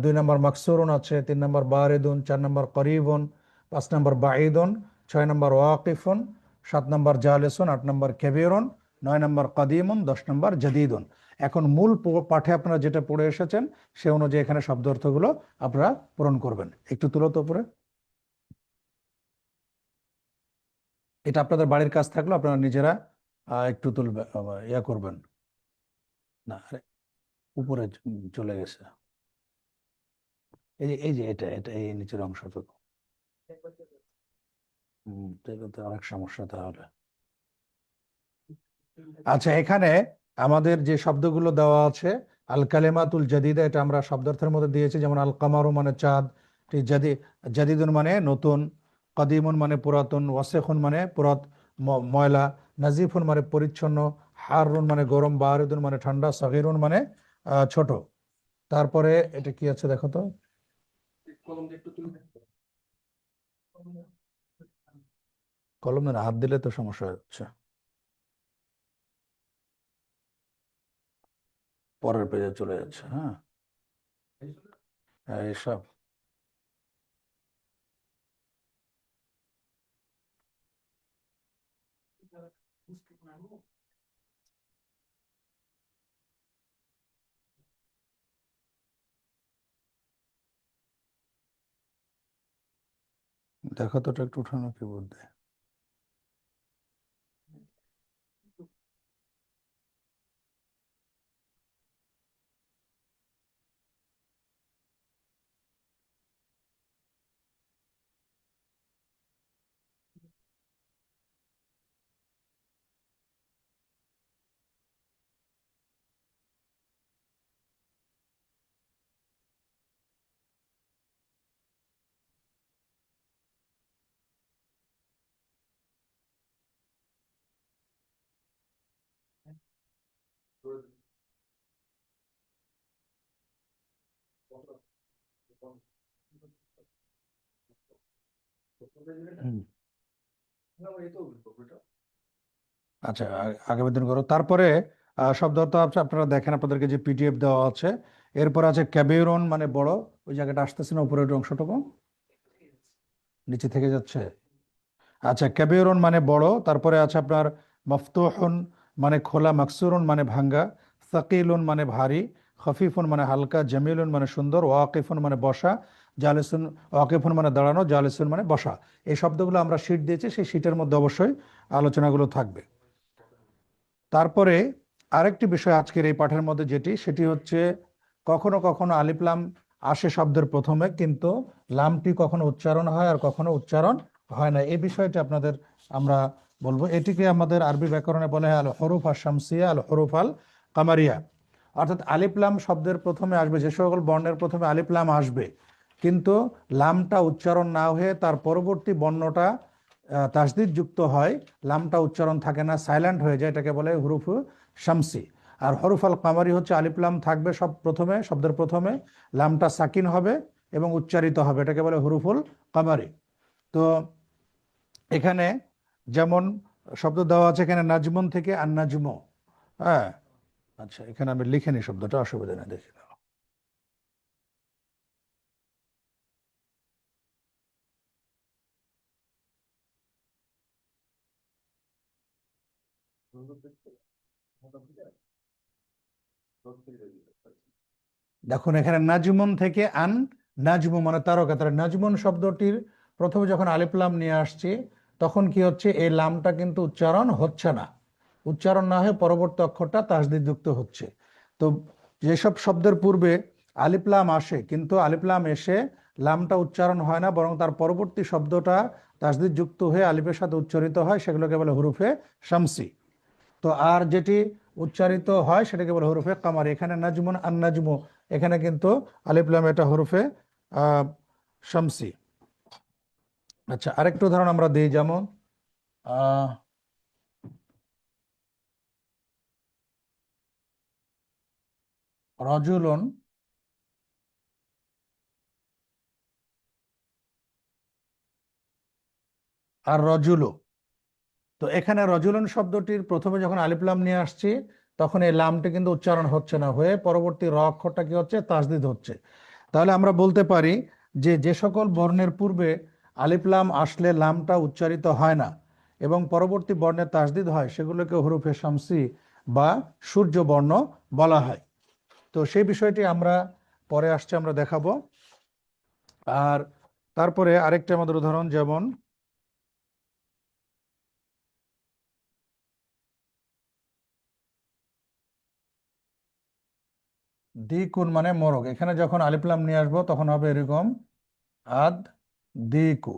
2 নম্বর মাকসুরুন আছে, 3 নম্বর বারেদুন, 4 নম্বর করিবুন, 5 নম্বর বাঈদুন, 6 নম্বর ওয়াকিফুন, 7 নম্বর জালেসুন, 8 নম্বর কেবিরুন, 9 নম্বর কাদিমুন, 10 নম্বর জাদিদুন। এখন মূল পাঠে আপনারা যেটা পড়ে এসেছেন সে অনুযায়ী এখানে শব্দ অর্থগুলো আপনারা পূরণ করবেন। একটু তুলো তো উপরে। এটা আপনাদের বাড়ির কাজ থাকলো, আপনারা নিজেরা একটু তুলবে, ইয়া করবেন না। আরে, উপরে চলে গেছে। এই যে এটা এটা এই নিচের অংশটুকু। এটা তো অনেক সমস্যা তাহলে। আচ্ছা, এখানে আমাদের যে শব্দগুলো দেওয়া আছে, আল কালেমাতুল জাদিদা, এটা আমরা শব্দার্থের মধ্যে দিয়েছি। যেমন আল কামারু মানে চাঁদ, ঠিক জাদিদুন মানে নতুন, কাদিমুন মানে পুরাতন, ওয়াসেখুন মানে ময়লা, নাজিফুন মানে পরিচ্ছন্ন, হারুন মানে গরম, বারিদুন মানে ঠান্ডা, সগীরুন মানে ছোট। তারপরে এটা কি আছে দেখো তো। কলম দিয়ে একটু তুলে কলম না, হাত দিলে তো সমস্যা হচ্ছে। পরের পেজে চলে যাচ্ছে। হ্যাঁ, এইসব দেখো তো, এটা একটু উঠানো কি বলতে। হুম। আচ্ছা, আগামী দিন করো। তারপরে শব্দ অর্থ আপনারা দেখেন, আপনাদেরকে যে পিডিএফ দেওয়া আছে। এরপর আছে ক্যাবেরন মানে বড়, ওই জায়গাটা আসতেছে না, উপরের অংশটুকু নিচে থেকে যাচ্ছে। আচ্ছা, ক্যাবেরন মানে বড়। তারপরে আছে আপনার মফতুহুন মানে খোলা, মাকসুরুন মানে ভাঙ্গা, সাকিলুন মানে ভারী, খফিফুন মানে হালকা, জামিলুন মানে সুন্দর, ওয়াকিফুন মানে বসা, জালিসুন, ওয়াকিফুন মানে দাঁড়ানো, জালিসুন মানে বসা। এই শব্দগুলো আমরা শীট দিয়েছি, সেই শীটের মধ্যে অবশ্যই আলোচনাগুলো থাকবে। তারপরে আরেকটি বিষয় আজকের এই পাঠের মধ্যে সেটি হচ্ছে, কখনো কখনো আলিফ লাম আসে শব্দের প্রথমে, কিন্তু লামটি কখনো উচ্চারণ হয় আর কখনো উচ্চারণ হয় না। এই বিষয়টি আপনাদের আমরা বলবো। এটিকে আমাদের আরবি ব্যাকরণে বলে হয় আল হরুফ আল শামসিয়া, আল হরুফ আল কামারিয়া। অর্থাৎ আলিফ লাম শব্দের প্রথমে আসবে, যে সকল বর্ণের প্রথমে আলিফ লাম আসবে কিন্তু লামটা উচ্চারণ না হয়ে তার পরবর্তী বর্ণটা তাসদিদ যুক্ত হয়, লামটা উচ্চারণ থাকে না, সাইলেন্ট হয়ে যায়, এটাকে বলে হুরুফ শামসি। আর হরুফ আল কামারি হচ্ছে আলিফ লাম থাকবে সব প্রথমে, শব্দের প্রথমে, লামটা সাকিন হবে এবং উচ্চারিত হবে, এটাকে বলে হুরুফুল কামারি। তো এখানে যেমন শব্দ দেওয়া আছে, এখানে নাজমুন থেকে আর নাজমো। হ্যাঁ, আচ্ছা, এখানে আমি লিখে নিই শব্দটা, অসুবিধা নেই, দেখি নাও। দেখুন, এখানে নাজমুন থেকে আন নাজমু মানে তারকা। তার নাজমুন শব্দটির প্রথমে যখন আলিফ লাম নিয়ে আসছি, তখন কি হচ্ছে, এই লামটা কিন্তু উচ্চারণ হচ্ছে না। উচ্চারণ না হয়ে পরবর্তী অক্ষরটা তাসদিদ যুক্ত হচ্ছে। তো যেসব শব্দের পূর্বে আলিফ লাম আসে কিন্তু আলিফ লাম এসে লামটা উচ্চারণ হয় না, বরং তার পরবর্তী শব্দটা তাসদিদ যুক্ত হয়ে আলিফের সাথে উচ্চারিত হয়, সেগুলোকে বলে হুরুফে শামসি। তো আর যেটি উচ্চারিত হয় সেটাকে বলে হরফে কামার। এখানে নাজমুন আন নাজমু, এখানে কিন্তু আলিফ লাম এটা হরফে শামসি। আচ্ছা, আরেকটু উদাহরণ আমরা দিই। যেমন রজুলুন, আর রজুলু। তো এখানে রজুলুন শব্দটির প্রথমে যখন আলিফ লাম নিয়ে আসছি তখন এই লামটি কিন্তু উচ্চারণ হচ্ছে না, হয়ে পরবর্তী র অক্ষরটা কি হচ্ছে, তাসদিদ হচ্ছে। তাহলে আমরা বলতে পারি যে যে সকল বর্ণের পূর্বে আলিফ লাম আসলে লামটা উচ্চারিত হয় না এবং পরবর্তী বর্ণের তাসদিদ হয় সেগুলোকে হরফে শামসি বা সূর্য বর্ণ বলা হয়। তো সেই বিষয়টি আমরা পরে আসছে আমরা দেখাবো। আর তারপরে আরেকটা আমাদের উদাহরণ, যেমন দিকুন মানে মোরগ। এখানে যখন আলিফ লাম নিয়ে আসবো তখন হবে এরকম আদ দিকু।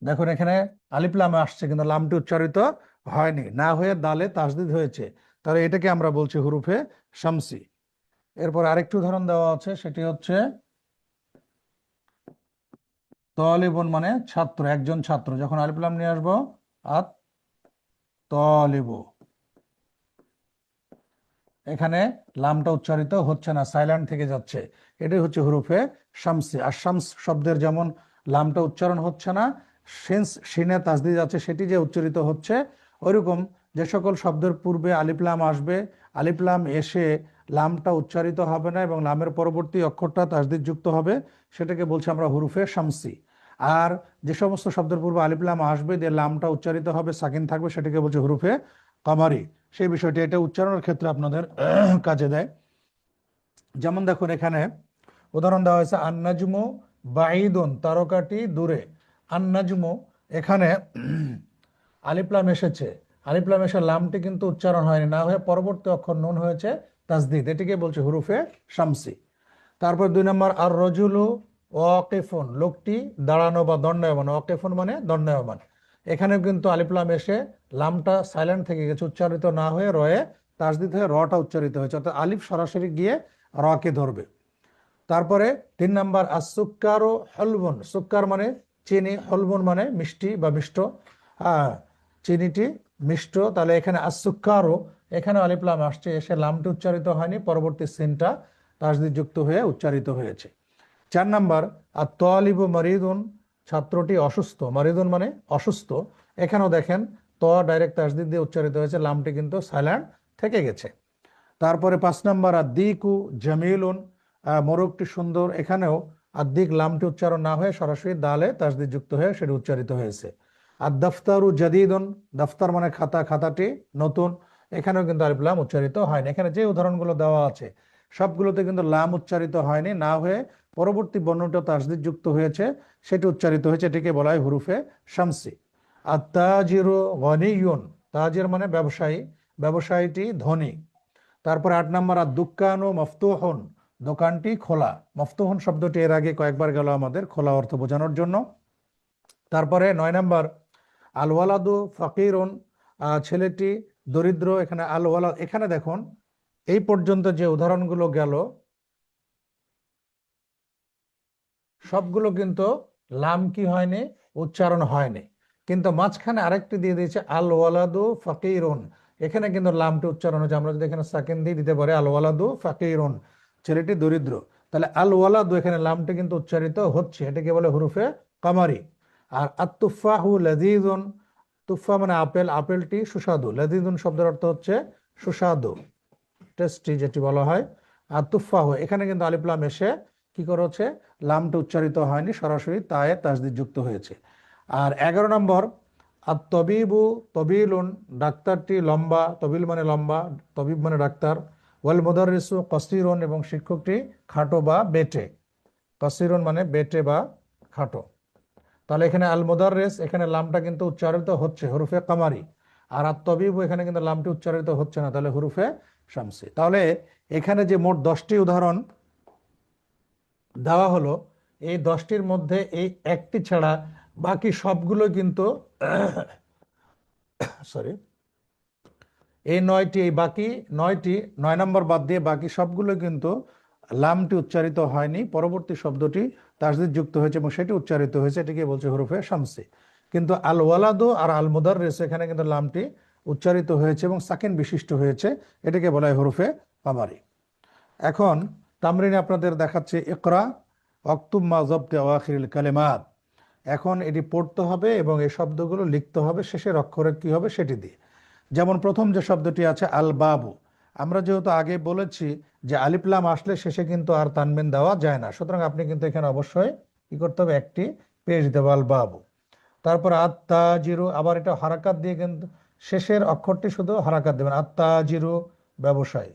দেখুন এখানে আলিফ লাম আসছে কিন্তু লামটি উচ্চারিত হয়নি, না হয়ে দালে তাসদিদ হয়েছে, তাহলে এটাকে আমরা বলছি হুরুফে শামসি। এরপর আরেকটি উদাহরণ দেওয়া আছে, সেটি হচ্ছে তলিবুন মানে ছাত্র, একজন ছাত্র। যখন আলিফ লাম নিয়ে আসবো আত তলিবু, এখানে লামটা উচ্চারিত হচ্ছে না, সাইলেন্ট থেকে যাচ্ছে, এটাই হচ্ছে হুরুফে শামসি। আর শামস শব্দের যেমন লামটা উচ্চারণ হচ্ছে না, শিনে তাসদিদ আছে সেটি যে উচ্চারিত হচ্ছে, ওইরকম যে সকল শব্দের পূর্বে আলিফ লাম আসবে, আলিফ লাম এসে লামটা উচ্চারিত হবে না এবং লামের পরবর্তী অক্ষরটা তাসদিদ যুক্ত হবে, সেটাকে বলছি আমরা হুরুফে শামসি। আর যে সমস্ত শব্দের পূর্বে আলিফ লাম আসবে দিয়ে লামটা উচ্চারিত হবে, সাকিন থাকবে, সেটাকে বলছে হুরুফে কামারি। সেই বিষয়টি এটা উচ্চারণের ক্ষেত্রে আপনাদের কাজে দেয়। যেমন দেখুন এখানে উদাহরণ দেওয়া হয়েছে আন্নাজমু বাঈদুন, তারকাটি দূরে। আন্নাজমু, এখানে আলিফ লাম এসেছে, আলিফ লাম এসে লামটি কিন্তু উচ্চারণ হয়নি, না হয়ে পরবর্তী অক্ষর নুন হয়েছে তাসদিদ, এটিকে বলছে হুরুফে শামসি। তারপর 2 নম্বর আর রজুলু ওয়াকিফুন, লোকটি দাঁড়ানো বা দণ্ডায়মান। ওয়াকিফুন মানে দণ্ডায়মান, এখানেও কিন্তু আলিফ লাম এসে লামটা সাইলেন্ট থেকে গেছে, উচ্চারিত না হয়ে রয়ে তাসদিদ হয়ে রটা উচ্চারিত হয়েছে, অর্থাৎ আলিফ সরাসরি গিয়ে রকে ধরবে। তারপরে 3 নম্বর আসুক্কারো হলবুন, সুক্কার মানে চিনি, হলবুন মানে মিষ্টি বা মিষ্ট, চিনিটি মিষ্ট। তাহলে এখানে আসুক্কারো, এখানে আলিফ লাম আসছে, এসে লামটি উচ্চারিত হয়নি, পরবর্তী সিনটা তাসদিদ যুক্ত হয়ে উচ্চারিত হয়েছে। 4 নম্বর আর তালিবু মারিদুন, ছাত্রটি অসুস্থ। মারিদুন মানে অসুস্থ, এখানেও দেখেন ত ডাইরেক্ট তাসদিদ দিয়ে উচ্চারিত হয়েছে, লামটি কিন্তু সাইলেন্ট থেকে গেছে। তারপরে 5 নম্বর আর দিকু জামিলুন, মোরগটি সুন্দর, এখানেও আদিক লামটি উচ্চারণ না হয়ে সরাসরি দালে তাসদিদ যুক্ত হয়ে সেটি উচ্চারিত হয়েছে। আর দফতারু জাদিদুন, দফতার মানে খাতা, খাতাটি নতুন, এখানেও কিন্তু আলিফ লাম উচ্চারিত হয়নি। এখানে যে উদাহরণগুলো দেওয়া আছে সবগুলোতে কিন্তু লাম উচ্চারিত হয়নি, না হয়ে পরবর্তী বর্ণটা তাসদিদ যুক্ত হয়েছে, সেটি উচ্চারিত হয়েছে, এটিকে বলা হয় হুরুফে শামসি। আর তাজিরু গনিয়ুন, তাজির মানে ব্যবসায়ী, ব্যবসায়ীটি ধনী। তারপরে 8 নম্বর আর দুক্কানু মফতুহুন, দোকানটি খোলা। মফতুহুন শব্দটি এর আগে কয়েকবার গেল আমাদের, খোলা অর্থ বোঝানোর জন্য। তারপরে 9 নম্বর আল ওয়ালাদু ফাকিরুন, ছেলেটি দরিদ্র। এখানে আল ওয়ালাদ, এখানে দেখুন এই পর্যন্ত যে উদাহরণগুলো গেল সবগুলো কিন্তু লাম কি হয়নি, উচ্চারণ হয়নি, কিন্তু মাঝখানে আরেকটি দিয়ে দিয়েছে আল ওয়ালাদু ফাকিরুন, এখানে কিন্তু লামটি উচ্চারণ হচ্ছে। আমরা যদি এখানে সাকিন দিয়ে দিতে পারি আল ওয়ালাদু ফাকিরুন, ছেলেটি দরিদ্র, তাহলে আল ওয়ালাদু এখানে লামটি কিন্তু উচ্চারিত হচ্ছে, এটাকে বলে হুরুফে কামারি। আর আত্তুফাহু লাযীযুন, তুফা মানে আপেল, আপেলটি সুস্বাদু। লাযীযুন শব্দের অর্থ হচ্ছে সুস্বাদু, টেস্টি যেটি বলা হয়। আর তুফাহু, এখানে কিন্তু আলিফ লাম এসে কি করেছে, লামটা উচ্চারিত হয়নি, সরাসরি তায়ে তাসদিদ যুক্ত হয়েছে। আর 11 নম্বর আর তবিবু তবিলুন, ডাক্তারটি লম্বা, তবিল মানে লম্বা, তবিব মানে ডাক্তার। ওয়াল মুদাররিসু কসিরুন, এবং শিক্ষকটি খাটো বা বেটে। কসিরুন মানে বেটে বা খাটো। তাহলে এখানে আল মুদাররিস, এখানে লামটা কিন্তু উচ্চারিত হচ্ছে হুরুফে কামারি। আর আর তবিবু, এখানে কিন্তু লামটি উচ্চারিত হচ্ছে না, তাহলে হুরুফে শামসি। তাহলে এখানে যে মোট 10টি উদাহরণ দেওয়া হলো, এই 10টির মধ্যে এই একটি ছাড়া বাকি সবগুলো কিন্তু সরি, এই 9টি, এই বাকি 9টি, 9 নম্বর বাদ দিয়ে বাকি সবগুলো কিন্তু লামটি উচ্চারিত হয়নি, পরবর্তী শব্দটি তাসদিদ যুক্ত হয়েছে এবং সেটি উচ্চারিত হয়েছে, এটিকে বলছে হুরুফে শামসি। কিন্তু আল ওয়ালাদু আর আল মুদাররিস, এখানে কিন্তু লামটি উচ্চারিত হয়েছে এবং সাকিন বিশিষ্ট হয়েছে, এটাকে বলা হয় হরফে কামারি। এখন তামরিনে আপনাদের দেখাচ্ছে ইকরা ওয়াকতুব মা যাবতি আওয়াখিরিল কালিমাত। এখন এটি পড়তে হবে এবং এই শব্দগুলো লিখতে হবে শেষের অক্ষরে কি হবে সেটি দিয়ে। যেমন প্রথম যে শব্দটি আছে আল বাবু, আমরা যেহেতু আগে বলেছি যে আলিফ লাম আসলে শেষে কিন্তু আর তানবিন দেওয়া যায় না, সুতরাং আপনি কিন্তু এখানে অবশ্যই কি করতে হবে, একটি পেশ দিতে হবে আল বাবু। তারপর আত্তাজিরু, আবার এটা হারাকাত দিয়ে, কিন্তু শেষের অক্ষরটি শুধু হারাকাত দেবেন। আত্তাজিরু ব্যবসায়ী,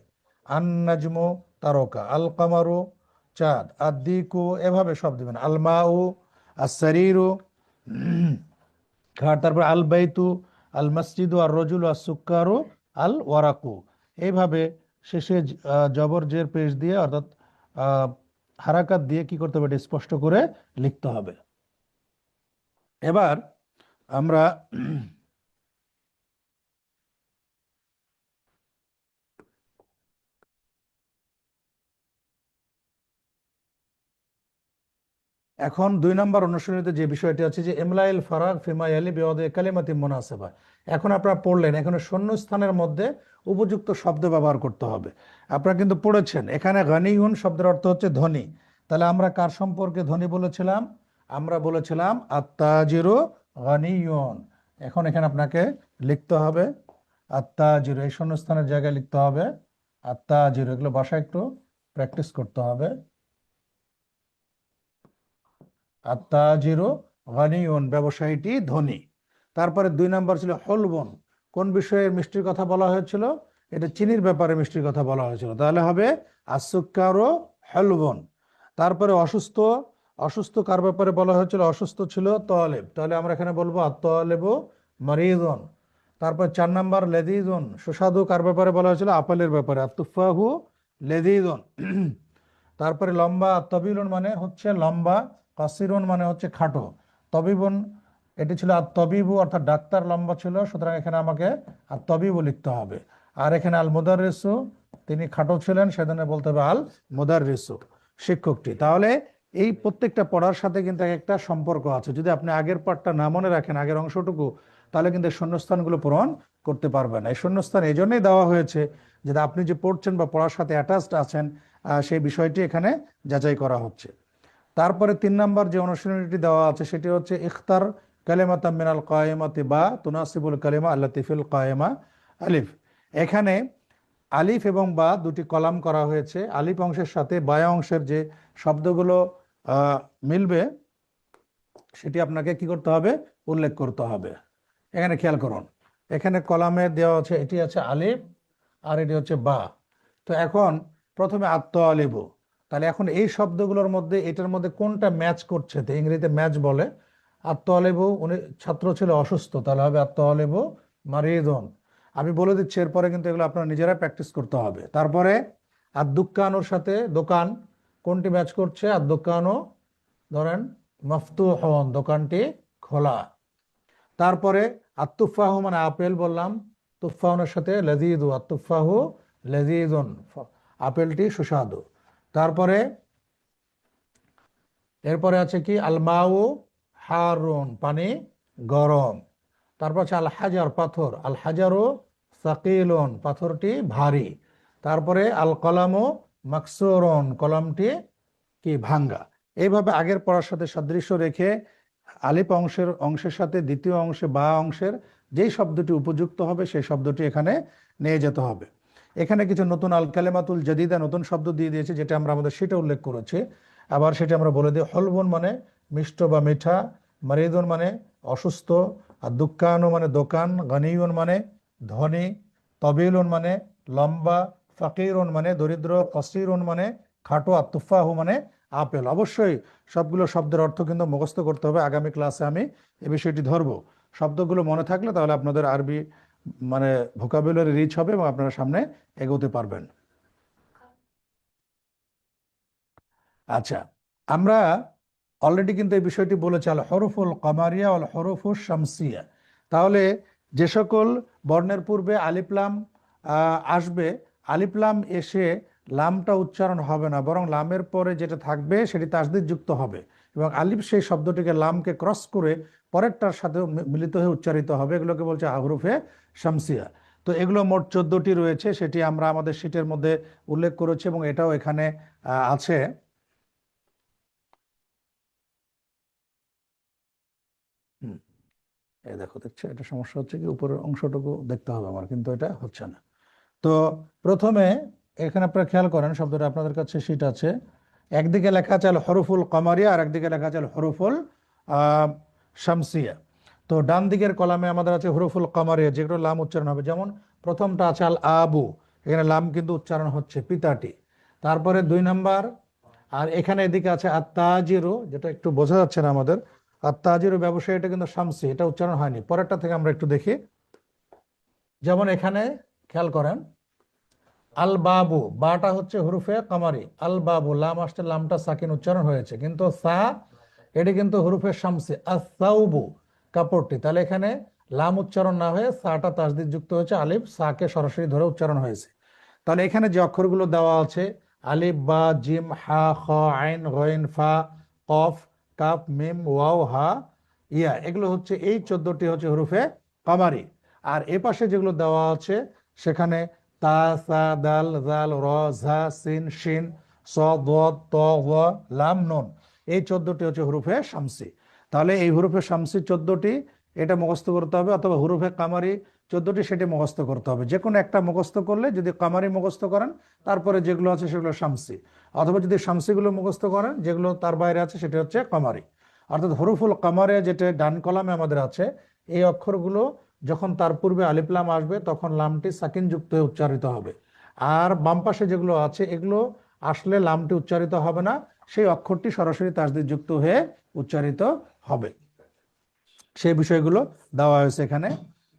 আন নাজমু তারকা, আল কামারু চাঁদ, আদ্দিকু এভাবে সব দিবেন, আল মাউ আসসারিরু খাট, তারপর আল বাইতু আল মসজিদু আর রজুল আর সুক্কারু আল ওয়ারাকু, এইভাবে শেষে জবর জের পেশ দিয়ে অর্থাৎ আহ, হারাকাত দিয়ে কি করতে হবে, এটা স্পষ্ট করে লিখতে হবে। এবার আমরা এখন 2 নম্বর অনুশীলনীতে যে বিষয়টি আছে যে ইমলাইল ফারাগ ফিমা ইয়ালি বিওয়াদে কালিমাতিন মুনাসিবা। এখন আপনারা পড়লেন, এখানে শূন্য স্থানের মধ্যে উপযুক্ত শব্দ ব্যবহার করতে হবে। আপনারা কিন্তু পড়েছেন এখানে গানিউন শব্দের অর্থ হচ্ছে ধনী। তাহলে আমরা কার সম্পর্কে ধনী বলেছিলাম? আমরা বলেছিলাম আত্তাজিরু গানিউন। এখন এখানে আপনাকে লিখতে হবে আত্তাজিরু, এই শূন্য স্থানের জায়গায় লিখতে হবে আত্তাজিরু। এগুলো বাসায় একটু প্র্যাকটিস করতে হবে। আত্তাজিরু গানিউন, ব্যবসায়ীটি ধনী। তারপরে 2 নম্বর ছিল হলবন। কোন বিষয়ের মিষ্টির কথা বলা হয়েছিল? এটা চিনির ব্যাপারে মিষ্টির কথা বলা হয়েছিল, তাহলে হবে আসুক্কারো হলবন। তারপরে অসুস্থ, অসুস্থ কার ব্যাপারে বলা হয়েছিল? অসুস্থ ছিল তলেব, তাহলে আমরা এখানে বলবো আত্তলেবু মারিদন। তারপর 4 নম্বর লেদিদন, সুস্বাদু কার ব্যাপারে বলা হয়েছিল? আপেলের ব্যাপারে, আত্তুফাহু লেদিদন। তারপরে লম্বা, তবিলুন মানে হচ্ছে লম্বা, কাসিরুন মানে হচ্ছে খাটো, তবিবুন এটি ছিল আর তবিবু অর্থাৎ ডাক্তার লম্বা ছিল, সুতরাং এখানে আমাকে আর তবিবু লিখতে হবে। আর এখানে আল মুদাররিসু, তিনি খাটো ছিলেন, সেজন্য বলতে হবে আল মুদাররিসু, শিক্ষকটি। তাহলে এই প্রত্যেকটা পড়ার সাথে কিন্তু একটা সম্পর্ক আছে। যদি আপনি আগের পার্টটা না মনে রাখেন, আগের অংশটুকু, তাহলে কিন্তু শূন্যস্থানগুলো পূরণ করতে পারবেন না। এই শূন্যস্থান এই জন্যই দেওয়া হয়েছে যে আপনি যে পড়ছেন বা পড়ার সাথে অ্যাটাচড আছেন, সেই বিষয়টি এখানে যাচাই করা হচ্ছে। তারপরে 3 নম্বর যে অনুশীলনীটি দেওয়া আছে সেটি হচ্ছে ইখতার কালেমাতা মিনাল কায়েমাতি বা তুনাসিবুল কালেমা আল্লাতি ফিল কায়েমা আলিফ। এখানে আলিফ এবং বা দুটি কলাম করা হয়েছে। আলিফ অংশের সাথে বায়া অংশের যে শব্দগুলো মিলবে সেটি আপনাকে কি করতে হবে? উল্লেখ করতে হবে। এখানে খেয়াল করুন, এখানে কলামে দেওয়া আছে, এটি আছে আলিফ আর এটি হচ্ছে বা। তো এখন প্রথমে আত্তালিবু, তাহলে এখন এই শব্দগুলোর মধ্যে এটার মধ্যে কোনটা ম্যাচ করছে? তো ইংরেজিতে ম্যাচ বলে। আত্তালিবু, উনি ছাত্র ছিল অসুস্থ, তাহলে হবে আত্তালিবু মারিদুন। আমি বলে দিচ্ছি, এরপরে কিন্তু এগুলো আপনারা নিজেরা প্র্যাকটিস করতে হবে। তারপরে আর দুকানোর সাথে দোকান, কোনটি ম্যাচ করছে? আর দোকানও ধরেন মফতুহন, দোকানটি খোলা। তারপরে আত্তুফাহু মানে আপেল বললাম, তুফাহনের সাথে লযীদু, আত্তুফাহু লযীদুন, আপেলটি সুস্বাদু। তারপরে এরপরে আছে কি? আল মাউ হারুন, পানি গরম। তারপর আছে আল হাজার, পাথর, আল হাজারু সাকিলুন, পাথরটি ভারী। তারপরে আল কলামু মাকসুরুন, কলমটি কি ভাঙ্গা। এইভাবে আগের পড়ার সাথে সাদৃশ্য রেখে আলিফ অংশের সাথে দ্বিতীয় অংশে বা অংশের যেই শব্দটি উপযুক্ত হবে সেই শব্দটি এখানে নিয়ে যেতে হবে। এখানে কিছু নতুন আল কালেমাতুল জাদিদা, নতুন শব্দ দিয়ে দিয়েছে, যেটা আমরা আমাদের সেটা উল্লেখ করেছি। আবার সেটা আমরা বলে দিই। হলবুন মানে মিষ্ট বা মিঠা, মারিদুন মানে অসুস্থ, আর দুক্কানু মানে দোকান, গানিউন মানে ধনী, তবিলুন মানে লম্বা, ফাকিরুন মানে দরিদ্র, কসিরুন মানে খাটো, আর তুফাহু মানে আপেল। অবশ্যই সবগুলো শব্দের অর্থ কিন্তু মুখস্থ করতে হবে। আগামী ক্লাসে আমি এই বিষয়টি ধরবো। শব্দগুলো মনে থাকলে তাহলে আপনাদের আরবি মানে ভোকাবুলারি রিচ হবে এবং আপনারা সামনে এগোতে পারবেন। আচ্ছা, আমরা অলরেডি কিন্তু এই বিষয়টি বলেছি, আল হরফুল কামারিয়া আল হরফুল শামসিয়া। তাহলে যে সকল বর্ণের পূর্বে আলিফ লাম আসবে, আলিফ লাম এসে লামটা উচ্চারণ হবে না, বরং লামের পরে যেটা থাকবে সেটি তাসদিদ যুক্ত হবে। এবং আলিফ সেই শব্দটিকে লামকে ক্রস করে পরেরটার সাথে মিলিত হয়ে উচ্চারিত হবে, এগুলোকে বলছে হরফে শামসিয়া। তো এগুলো মোট 14টি রয়েছে, সেটি আমরা আমাদের শীটের মধ্যে উল্লেখ করেছি এবং এটাও এখানে আছে। হুম, এই দেখো, দেখছো, এটা সমস্যা হচ্ছে কি উপরের অংশটুকু দেখতে হবে আমার, কিন্তু এটা হচ্ছে না। তো প্রথমে এখানে আপনারা খেয়াল করেন, শব্দটা আপনাদের কাছে শীট আছে, একদিকে লেখা আছে আল হরফুল কমারিয়া আর একদিকে লেখা আছে আল হরফুল আহ, শামসিয়া। তো ডান দিকের কলামে আমাদের আছে হরফুল কমারিয়া, যেগুলো লাম উচ্চারণ হবে। যেমন প্রথমটা আছে আল আবু, এখানে লাম কিন্তু উচ্চারণ হচ্ছে পিতাটি। তারপরে 2 নাম্বার, আর এখানে এদিকে আছে আত্তাজিরু, যেটা একটু বোঝা যাচ্ছে না আমাদের, আত্তাজিরু ব্যবসায়ী, এটা কিন্তু শামসি, এটা উচ্চারণ হয়নি। পরেরটা থেকে আমরা একটু দেখি। যেমন এখানে খেয়াল করেন, আল বাবু, বাটা হচ্ছে হরফে কামারি, আল বাবু লাম আসছে, লামটা সাকিন উচ্চারণ হয়েছে, কিন্তু সা এটি কিন্তু হরফে শামসি, আসাউবু কাপড়টি। তাহলে এখানে লাম উচ্চারণ না হয়ে সাটা তাসদিদ যুক্ত হয়েছে, আলিফ সাকে সরাসরি ধরে উচ্চারণ হয়েছে। তাহলে এখানে যে অক্ষরগুলো দেওয়া আছে, আলিফ, বা, জিম, হা, খ, আইন, গইন, ফা, কফ, কাফ, মিম, ওয়াও, হা, ইয়া, এগুলো হচ্ছে, এই 14টি হচ্ছে হরফে কামারি। আর এ পাশে যেগুলো দেওয়া আছে সেখানে তা, সা, দাল, জাল, র, ঝা, সিন, শিন, স, দ, ত, গ, লাম, নুন, এই 14টি হচ্ছে হরফে শামসি। তাহলে এই হরফে শামসি 14টি, এটা মুখস্থ করতে হবে, অথবা হরফে কামারি 14টি, সেটি মুখস্থ করতে হবে। যে কোনো একটা মুখস্থ করলে, যদি কামারি মুখস্থ করেন তারপরে যেগুলো আছে সেগুলো শামসি, অথবা যদি শামসিগুলো মুখস্থ করেন যেগুলো তার বাইরে আছে সেটা হচ্ছে কামারি। অর্থাৎ হরফুল কামারে যেটা ডান কলামে আমাদের আছে, এই অক্ষরগুলো যখন তার পূর্বে আলিফ লাম আসবে তখন লামটি সাকিন যুক্ত হয়ে উচ্চারিত হবে। আর বাম পাশে যেগুলো আছে এগুলো আসলে লামটি উচ্চারিত হবে না, সেই অক্ষরটি সরাসরি তাসদিদ যুক্ত হয়ে উচ্চারিত হবে। সেই বিষয়গুলো দেওয়া হয়েছে এখানে।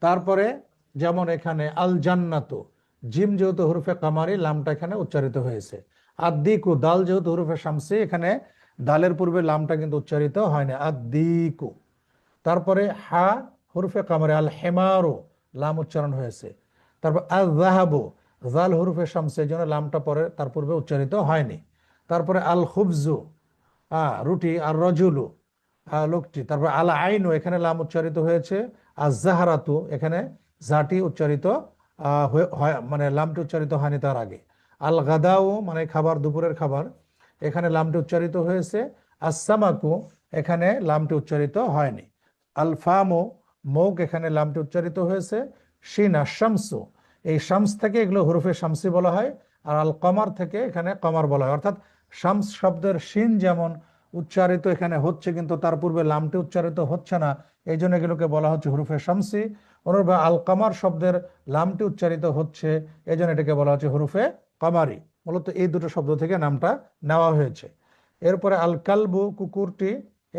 তারপরে যেমন এখানে আল জান্নাত, জিম যেহেতু হরফে কামারি, লামটা এখানে উচ্চারিত হয়েছে। আদ্দিকু, দাল যেহেতু হরফে শামসি, এখানে দালের পূর্বে লামটা কিন্তু উচ্চারিত হয়নি, আদ্দিকু। তারপরে হা হরফে কামারে, আল হেমারো, লাম উচ্চারণ হয়েছে। তারপর আল জাহাবু, জাল হরফে শামসি, এই জন্য লামটা পরে তার পূর্বে উচ্চারিত হয়নি। তারপরে আল খুবজু, রুটি, আর রজুলু, লোকটি। তারপর আল আইনু, এখানে লাম উচ্চারিত হয়েছে। আর জাহারাতু, এখানে জাটি উচ্চারিত মানে লামটি উচ্চারিত হয়নি তার আগে। আল গাদাউ, মানে খাবার, দুপুরের খাবার, এখানে লামটি উচ্চারিত হয়েছে। আসসামাকু, এখানে লামটি উচ্চারিত হয়নি। আল ফামু, মৌক, এখানে লামটি উচ্চারিত হয়েছে। শিন, শামসু, এই শামস থেকে এগুলো হরফে শামসি বলা হয়। আর আল কমার থেকে এখানে কমার বলা হয়। অর্থাৎ শামস শব্দের শিন যেমন উচ্চারিত এখানে হচ্ছে, কিন্তু তার পূর্বে লামটি উচ্চারিত হচ্ছে না, এই জন্য এগুলোকে বলা হচ্ছে হরফে শামসি। অনুরূপে আল কামার শব্দের লামটি উচ্চারিত হচ্ছে, এই জন্য এটাকে বলা হচ্ছে হরফে কামারি। মূলত এই দুটো শব্দ থেকে নামটা নেওয়া হয়েছে। এরপরে আল কালবু, কুকুরটি,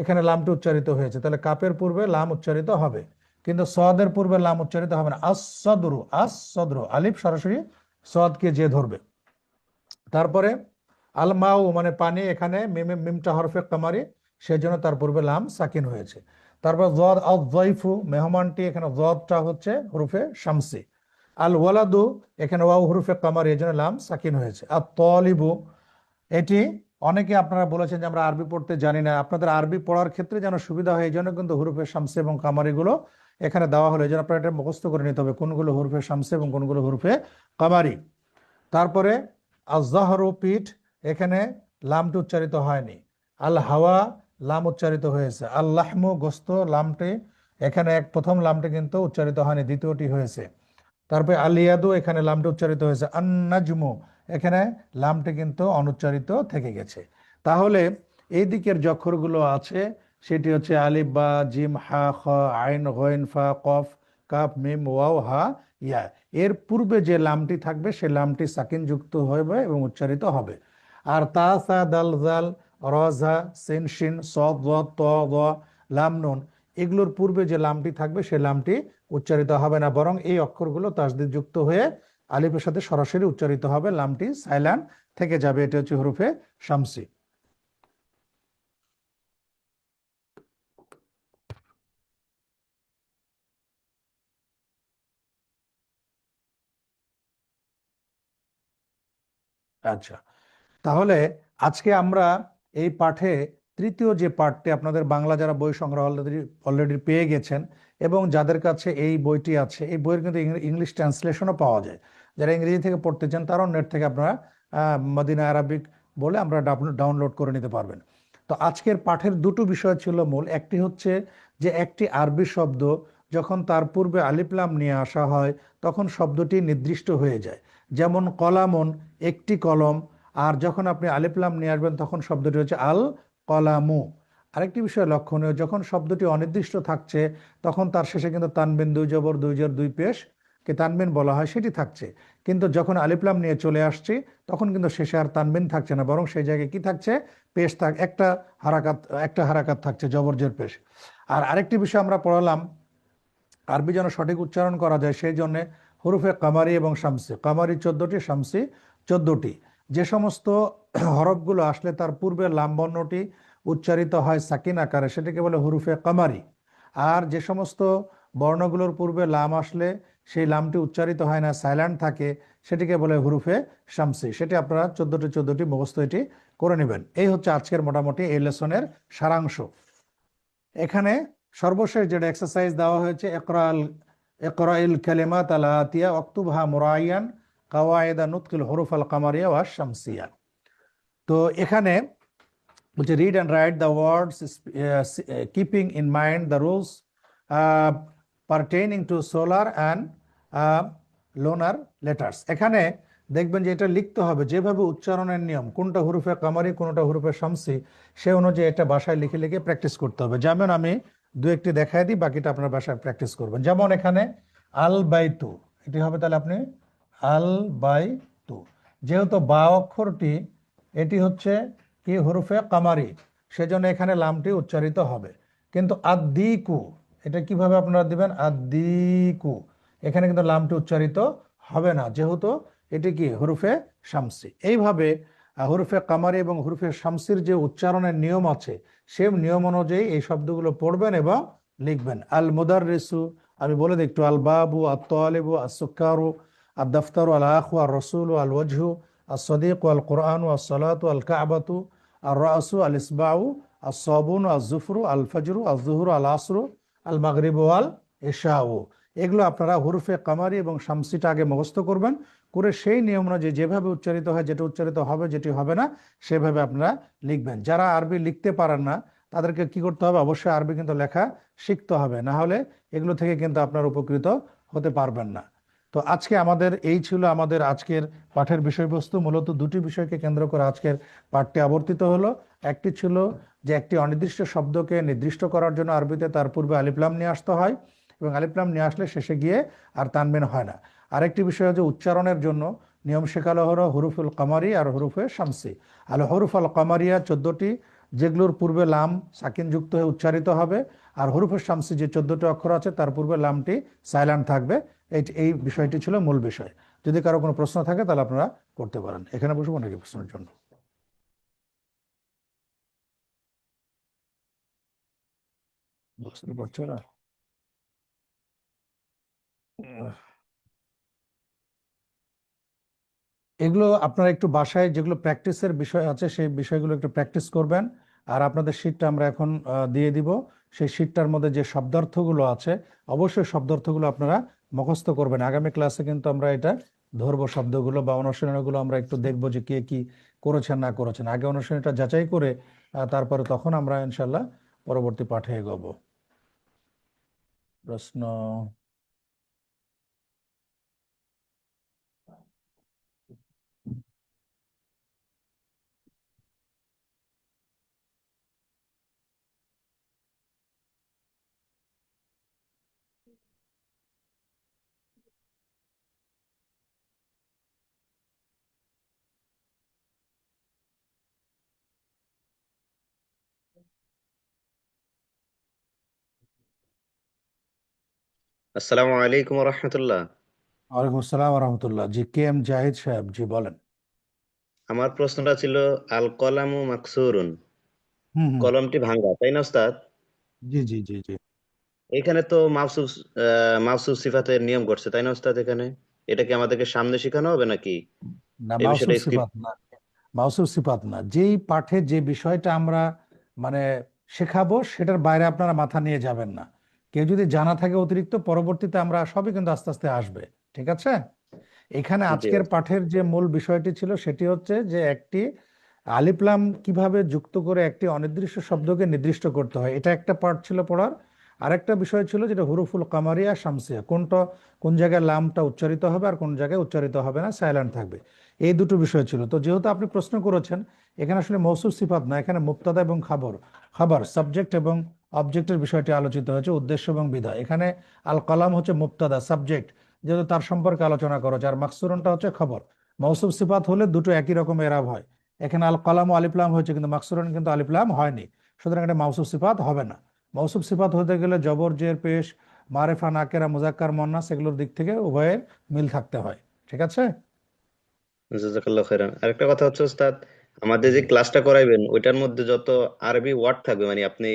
এখানে লামটি উচ্চারিত হয়েছে, তাহলে কাপের পূর্বে লাম উচ্চারিত হবে, কিন্তু সদের পূর্বে লাম উচ্চারিত হবে না। আসদরু, আসদরু, আলিফ সরাসরি সদকে যে ধরবে। তারপরে আল মাউ, মানে পানি, এখানে মিমটা হরফে কামারি, সেজন্য তার পূর্বে লাম সাকিন হয়েছে। তারপর জদ, আল জয়ফু, মেহমানটি, এখানে জদটা হচ্ছে হরফে শামসি। আল ওয়ালাদু, এখানে ওয়াও হরফে কামারি, এই জন্য লাম সাকিন হয়েছে। আর তলিবু, এটি অনেকে আপনারা বলেছেন যে আমরা আরবি পড়তে জানি না, আপনাদের আরবি পড়ার ক্ষেত্রে যেন সুবিধা হয় এই জন্য কিন্তু হরফে শামসি এবং কামারিগুলো এখানে দেওয়া হলো, এই জন্য আপনারা এটা মুখস্থ করে নিতে হবে কোনগুলো হরফে শামসি এবং কোনগুলো হরফে কামারি। তারপরে আজহরু, পিঠ, এখানে লামটি উচ্চারিত হয়নি। আল হাওয়া, লাম উচ্চারিত হয়েছে। আল্লাহমু, গোস্ত, লামটি এখানে প্রথম লামটি কিন্তু উচ্চারিত হয়নি, দ্বিতীয়টি হয়েছে। তারপরে আলিয়াদু, এখানে লামটি উচ্চারিত হয়েছে। আন্নাজমু, এখানে লামটি কিন্তু অনুচ্চারিত থেকে গেছে। তাহলে এই দিকের যে অক্ষরগুলো আছে সেটি হচ্ছে আলিফ, বা, জিম, হা, খ, আইন, গইন, ফা, কফ, কাফ, মিম, ওয়াও, হা, ইয়া, এর পূর্বে যে লামটি থাকবে সে লামটি সাকিন যুক্ত হবে এবং উচ্চারিত হবে। আর তা, সা, দাল, জাল, র, ঝা, সিন, শিন, স, দ, ত, দ, লাম, নুন, এগুলোর পূর্বে যে লামটি থাকবে সে লামটি উচ্চারিত হবে না, বরং এই অক্ষরগুলো তাসদিদ যুক্ত হয়ে আলিফের সাথে সরাসরি উচ্চারিত হবে, লামটি সাইলান থেকে যাবে। এটা হচ্ছে হরফে শামসি। আচ্ছা, তাহলে আজকে আমরা এই পাঠে তৃতীয় যে পার্টটি আপনাদের বাংলা যারা বই সংগ্রহ অলরেডি পেয়ে গেছেন এবং যাদের কাছে এই বইটি আছে, এই বইয়ের কিন্তু ইংলিশ ট্রান্সলেশনও পাওয়া যায়। যারা ইংরেজি থেকে পড়তে চান তারাও নেট থেকে আপনারা মদিনা আরাবিক বলে আমরা ডাউনলোড করে নিতে পারবেন। তো আজকের পাঠের দুটো বিষয় ছিল মূল। একটি হচ্ছে যে একটি আরবি শব্দ যখন তার পূর্বে আলিফ লাম নিয়ে আসা হয় তখন শব্দটি নির্দিষ্ট হয়ে যায়। যেমন কলামন, একটি কলম, আর যখন আপনি আলিফ লাম নিয়ে আসবেন তখন শব্দটি হচ্ছে আল কলামু। আরেকটি বিষয় লক্ষণীয়, যখন শব্দটি অনির্দিষ্ট থাকছে তখন তার শেষে কিন্তু তানবিন, দুই জবর, দুই জের, দুই পেশ কে তানবিন বলা হয়, সেটি থাকছে। কিন্তু যখন আলিফ লাম নিয়ে চলে আসছি তখন কিন্তু শেষে আর তানবিন থাকছে না, বরং সেই জায়গায় কি থাকছে, পেশ একটা হারাকাত থাকছে, জবরজের পেশ। আর আরেকটি বিষয় আমরা পড়ালাম, আরবি যেন সঠিক উচ্চারণ করা যায় সেই জন্য হরুফে কামারি এবং শামসি, কামারি 14টি, শামসি 14টি। যে সমস্ত হরফগুলো আসলে তার পূর্বে লাম বর্ণটি উচ্চারিত হয় সাকিন আকারে সেটাকে বলে হরুফে কামারি। আর যে সমস্ত বর্ণগুলোর পূর্বে লাম আসলে সেই লামটি উচ্চারিত হয় না, সাইলেন্ট থাকে, সেটিকে বলে হরুফে শামসি। সেটি আপনারা 14টি মুখস্থ এটি করে নেবেন। এই হচ্ছে আজকের মোটামুটি এই লেসনের সারাংশ। এখানে সর্বশেষ যেটা এক্সারসাইজ দেওয়া হয়েছে, ইকরাইল কালিমাত আল আতিয়া ওয়াকতুবহা মুরাইয়ান কাওয়াইদা নুতকিল হুরুফ আল কামারিয়া ওয়াশ শামসিয়া। তো এখানে বলছে read and write the words keeping in mind the rules pertaining to solar and lunar letters. এখানে দেখবেন যে এটা লিখতে হবে যেভাবে উচ্চারণের নিয়ম, কোনটা হুরুফে কামারি কোনটা হুরুফে শামসি, সে অনুযায়ী এটা বাসায় লিখে লিখে প্র্যাকটিস করতে হবে। যেমন আমি দু একটি দেখাই দিই, বাকিটা আপনার বাসায় প্র্যাকটিস করবেন। যেমন এখানে আল বাইতু, এটি হবে তাহলে আপনি আল বাইতু, যেহেতু বা অক্ষরটি এটি হচ্ছে কি হুরুফে কামারি, সেজন্য এখানে লামটি উচ্চারিত হবে। কিন্তু আদ্দিকু, এটা কিভাবে আপনারা দিবেন, আদ্দিকু, এখানে কিন্তু লামটি উচ্চারিত হবে না, যেহেতু এটি কি হুরুফে শামসি। এইভাবে হুরুফে কামারি এবং হুরুফে শামসির যে উচ্চারণের নিয়ম আছে সে নিয়ম অনুযায়ী এই শব্দগুলো পড়বেন এবং লিখবেন। আল মুদাররিসু, আমি বলে দিই একটু, আল বাবু, আত তালিবু, আস সুকারু, আদ দফতারু, আল আখু, আর রসুলু, আল ওয়াজহু, আস সাদিকু, আল কুরআনু, আস সালাতু, আল কাবাতু, আর রাসু, আল ইসবাউ, আস সাবুন, আল জুফরু, আল ফজরু, আল জুহুরু, আল আসরু, আল মাগরিবু, আল ইশাউ। এগুলো আপনারা হুরুফে কামারি এবং শামসিটা আগে মুখস্থ করবেন, করে সেই নিয়ম অনুযায়ী যেভাবে উচ্চারিত হয়, যেটা উচ্চারিত হবে যেটি হবে না সেভাবে আপনারা লিখবেন। যারা আরবি লিখতে পারেন না তাদেরকে কি করতে হবে, অবশ্যই আরবি কিন্তু লেখা শিখতে হবে, না হলে এগুলো থেকে কিন্তু আপনার উপকৃত হতে পারবেন না। তো আজকে আমাদের এই ছিল আমাদের আজকের পাঠের বিষয়বস্তু। মূলত দুটি বিষয়কে কেন্দ্র করে আজকের পাঠটি আবর্তিত হলো। একটি ছিল যে একটি অনির্দিষ্ট শব্দকে নির্দিষ্ট করার জন্য আরবিতে তার পূর্বে আলিফ লাম নিয়ে আসতে হয় এবং আলিফ লাম নিয়ে আসলে শেষে গিয়ে আর তানবিন হয় না। আরেকটি বিষয় হচ্ছে উচ্চারণের জন্য নিয়ম শেখালো হলো হুরুফুল কামারি আর হুরুফে শামসি। আল হুরুফ আল কামারিয়া 14টি, যেগুলোর পূর্বে লাম সাকিন যুক্ত হয়ে উচ্চারিত হবে, আর হুরুফে শামসি যে 14টি অক্ষর আছে তার পূর্বে লামটি সাইলেন্ট থাকবে। এই বিষয়টি ছিল মূল বিষয়। যদি কারো কোনো প্রশ্ন থাকে তাহলে আপনারা করতে পারেন। এখানে বসবো নাকি প্রশ্নের জন্য? বুঝতে পারছো না? এগুলো আপনারা একটু বাসায় যেগুলো প্র্যাকটিসের বিষয় আছে সেই বিষয়গুলো একটু প্র্যাকটিস করবেন। আর আপনাদের শীটটা আমরা এখন দিয়ে দিব। সেই শীটটার মধ্যে যে শব্দার্থগুলো আছে অবশ্যই শব্দার্থগুলো আপনারা মুখস্থ করবেন। আগামী ক্লাসে কিন্তু আমরা এটা ধরবো, শব্দগুলো বা অনুশীলনগুলো আমরা একটু দেখবো যে কে কি করেছেন না করেছেন। আগে অনুশীলনটা যাচাই করে তারপরে তখন আমরা ইনশাল্লাহ পরবর্তী পাঠে এগোবো। প্রশ্ন? আসসালামু আলাইকুম রহমতুল্লাহ। ওয়ালাইকুম আসসালাম রহমতুল্লাহ। জি, কে এম জাহিদ সাহেব, জি বলেন। আমার প্রশ্নটা ছিল আল কলামু মাকসুরুন, হুম হুম। কলমটি ভাঙা, তাই না ওস্তাদ? জি জি জি জি। এখানে তো মাওসুফ মাওসুফ সিফাতের নিয়ম করছে, তাই না ওস্তাদ? এখানে এটা কি আমাদেরকে সামনে শেখানো হবে নাকি না, এই বিষয়টা মাউসুফ স্ক্রিপ্ট? সিফাত না, মাউসুফ সিফাত না। যেই পাঠে যে বিষয়টা আমরা মানে শেখাবো সেটার বাইরে আপনারা মাথা নিয়ে যাবেন না। কেউ যদি জানা থাকে অতিরিক্ত, পরবর্তীতে আমরা সবই কিন্তু আস্তে আস্তে আসবে। ঠিক আছে? এখানে জি আজকের পাঠের যে মূল বিষয়টি ছিল সেটি হচ্ছে যে একটি আলিফ লাম কিভাবে যুক্ত করে একটি অনির্দিষ্ট শব্দকে নির্দিষ্ট করতে হয়, এটা একটা পার্ট ছিল পড়ার। আরেকটা বিষয় ছিল যেটা হুরুফুল কামারিয়া শামসিয়া, কোনটা কোন জায়গায় লামটা উচ্চারিত হবে আর কোন জায়গায় উচ্চারিত হবে না, সাইলেন্ট থাকবে। এই দুটো বিষয় ছিল। তো যেহেতু আপনি প্রশ্ন করেছেন, এখানে আসলে মৌসুফ সিফাত না, এখানে মুবতাদা এবং খাবার সাবজেক্ট এবং অবজেক্টের বিষয়টি আলোচিত হয়েছে, উদ্দেশ্য এবং বিধায়। এখানে আল কালাম হচ্ছে মুবতাদা সাবজেক্ট, যেহেতু তার সম্পর্কে আলোচনা করা হচ্ছে, আর মাকসুরনটা হচ্ছে খবর। মৌসুফ সিফাত হলে দুটো একই রকম এরাব হয়। এখানে আল কালাম ও আলিফলাম হয়েছে, কিন্তু মাকসুরন কিন্তু আলিফলাম হয়নি, সুতরাং এটা মাউসুফ সিফাত হবে না। মৌসুফ সিফাত হতে গেলে জবর জের পেশ, মারেফা নাকেরা মুজাক্কার মুয়ান্নাস এগুলোর দিক থেকে উভয়ের মিল থাকতে হয়। ঠিক আছে? জাযাকাল্লাহ খাইরান। আরেকটা কথা হচ্ছে ওস্তাদ, আমাদের যে জি। ক্লাসটা করাইবেন ওইটার মধ্যে যত আরবি ওয়ার্ড থাকবে মানে আপনি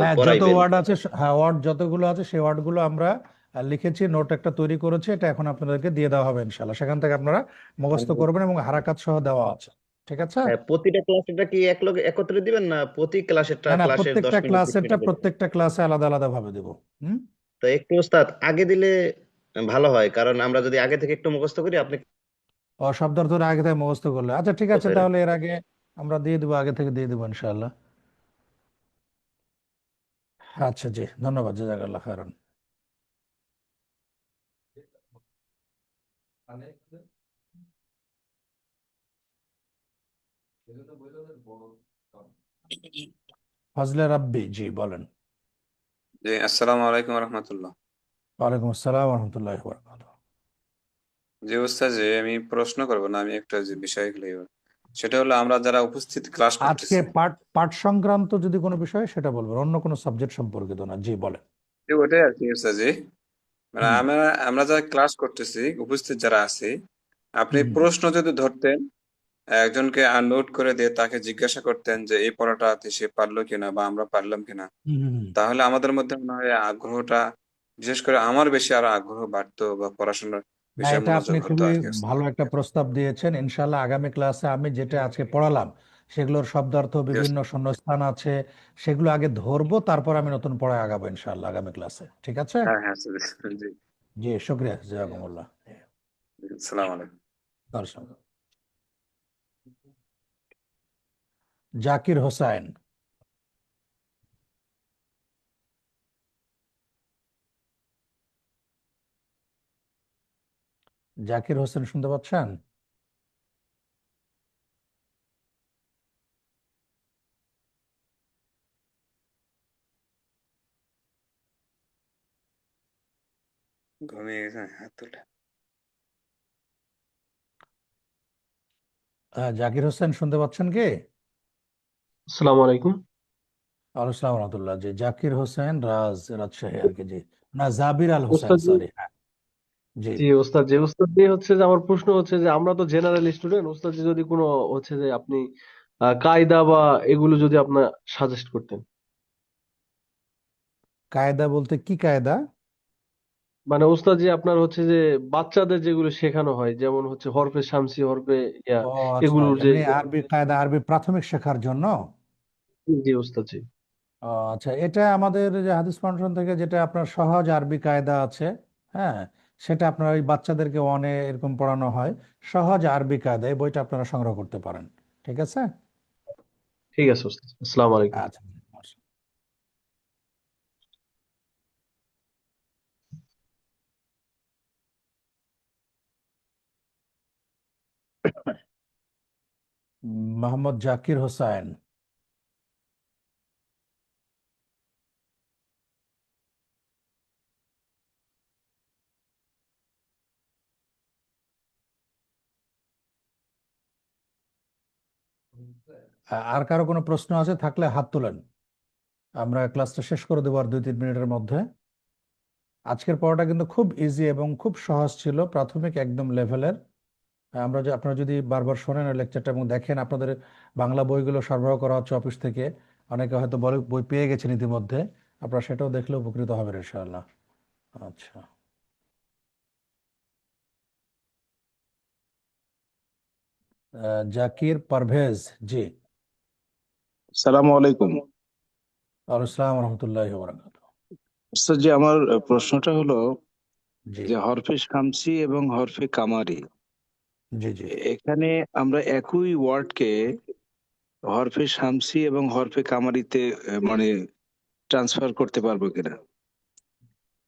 হ্যাঁ, যত পড়াইবেন, ওয়ার্ড আছে, হ্যাঁ ওয়ার্ড যতগুলো আছে সেই ওয়ার্ডগুলো আমরা লিখেছি, নোট একটা তৈরি করেছি, এটা এখন আপনাদেরকে দিয়ে দেওয়া হবে ইনশাল্লাহ। সেখান থেকে আপনারা মুখস্থ করবেন এবং হারাকাত সহ দেওয়া আছে। ঠিক আছে? হ্যাঁ, প্রতিটা ক্লাস এটা কি এক লগে একত্রে দিবেন না প্রতি ক্লাসেরটা না না, ক্লাসের 10 মিনিট 20 মিনিট করে? প্রত্যেকটা ক্লাসে আলাদা আলাদা ভাবে দেবো। হুম। তো একটু ওস্তাদ আগে দিলে ভালো হয়, কারণ আমরা যদি আগে থেকে একটু মুখস্থ করি আপনি ও শব্দার্থ আগে থেকে মুখস্থ করলে, আচ্ছা ঠিক আছে, খাইরান। তাহলে এর আগে আমরা দিয়ে দেবো, আগে থেকে দিয়ে দেবো ইনশাআল্লাহ। আচ্ছা জি, ধন্যবাদ, জাযাকাল্লাহ খাইরান। মানে এজন্য বইটা ওদের বড় কারণ। ফজলে রাব্বি, জি বলেন। জি, আসসালামু আলাইকুম রহমতুল্লাহ। ওয়ালাইকুম আসসালাম রহমতুল্লাহ বারাকাতুহু। যে ওস্তাদ, যে আমি প্রশ্ন করব না, আমি একটা যে বিষয় ক্লিয়ার, সেটা হলো আমরা যারা উপস্থিত ক্লাস আজকে করতেছি, পাঠ পাঠ সংক্রান্ত যদি কোনো বিষয় সেটা বলবেন, অন্য কোনো সাবজেক্ট সম্পর্কিত না। জি বলেন। যে ওটাই আর কি ওস্তাদ জি, মানে হুম আমরা আমরা যারা ক্লাস করতেছি উপস্থিত যারা আছি, আপনি হুম প্রশ্ন যদি ধরতেন, একজনকে নোট করে দিয়ে তাকে জিজ্ঞাসা করতেন যে এই পড়াটা সে পারলো কিনা বা আমরা পারলাম কিনা, হুম হুম, হুম। তাহলে আমাদের মধ্যে মনে হয় আগ্রহটা, বিশেষ করে আমার বেশি আরো আগ্রহ বাড়তো বা পড়াশোনার না, বিষয়ে এটা মনোযোগ আপনি হতো খুবই আর কি ওস্তাদ। ভালো একটা প্রস্তাব দিয়েছেন। ইনশাল্লাহ আগামী ক্লাসে আমি যেটা আজকে পড়ালাম সেগুলোর শব্দার্থ, জি বিভিন্ন ওস্তাদ। শূন্যস্থান আছে, সেগুলো আগে ধরবো, তারপর আমি নতুন পড়ায় আগাবো ইনশাল্লাহ আগামী ক্লাসে। ঠিক আছে? হ্যাঁ হ্যাঁ ওস্তাদ, জি। জি, শুক্রিয়া, জাযাকুমুল্লাহ। আসসালামু আলাইকুম। দর্শক, জাকির হোসাইন। জাকির হোসেন শুনতে পাচ্ছেন? ঘুমিয়ে গেছে হাত তুলে। জাকির হোসেন শুনতে পাচ্ছেন কি? আসসালামু আলাইকুম। আলাইকুম রহমতুল্লাহ। জি, জাকির হোসেন রাজশাহী আর কি। জি, না, জাবির আল হোসেন, ওস্তাদ জি, সরি। হ্যাঁ, জি। জি ওস্তাদ, যে ওস্তাদ জি হচ্ছে যে আমার প্রশ্ন হচ্ছে যে আমরা তো জেনারেল স্টুডেন্ট, ওস্তাদ জি যদি কোনো হচ্ছে যে আপনি কায়দা বা এগুলো যদি আপনার সাজেস্ট করতেন। কায়দা বলতে কি কায়দা? মানে ওস্তাদ জি আপনার হচ্ছে যে বাচ্চাদের যেগুলো শেখানো হয়, যেমন হচ্ছে হরফে শামসি, হরফে ইয়া, ও আচ্ছা, এগুলোর যে, এমনি আরবি কায়দা, আরবি প্রাথমিক শেখার জন্য। জি ওস্তাদ জি। ও আচ্ছা, এটা আমাদের যে হাদিস ফাউন্ডেশন থেকে যেটা আপনার সহজ আরবি কায়দা আছে, হ্যাঁ, সেটা আপনার ওই বাচ্চাদেরকে ওয়ানে এরকম পড়ানো হয়। সহজ আরবি কায়দা, এই বইটা আপনারা সংগ্রহ করতে পারেন। ঠিক আছে? ঠিক আছে ওস্তাদ, আসসালামু আলাইকুম। আচ্ছা। মোহাম্মদ জাকির হোসাইন। আর কারো কোনো প্রশ্ন আছে থাকলে হাত তুলেন, আমরা ক্লাসটা শেষ করে দেবো আর 2-3 মিনিটের মধ্যে। আজকের পড়াটা কিন্তু খুব ইজি এবং খুব সহজ ছিল, প্রাথমিক একদম লেভেলের। আপনারা যদি বারবার শোনেন লেকচারটা এবং দেখেন, আপনাদের বাংলা বইগুলো সরবরাহ করা হচ্ছে অফিস থেকে, অনেকে হয়তো বই পেয়ে গেছেন ইতিমধ্যে, আপনারা সেটাও দেখলে উপকৃত হবেন ইনশাআল্লাহ। আচ্ছা। জাকির পারভেজ, জি। সালামু আলাইকুম। আসসালামু রহমতুল্লাহি ওয়া বারাকাতুহু। স্যার যে আমার প্রশ্নটা হলো জি যে হরফে শামসি এবং হরফে কামারি জি জি এখানে আমরা একই ওয়ার্ডকে হরফে শামসি এবং হরফে কামারিতে মানে ট্রান্সফার করতে পারবো কিনা?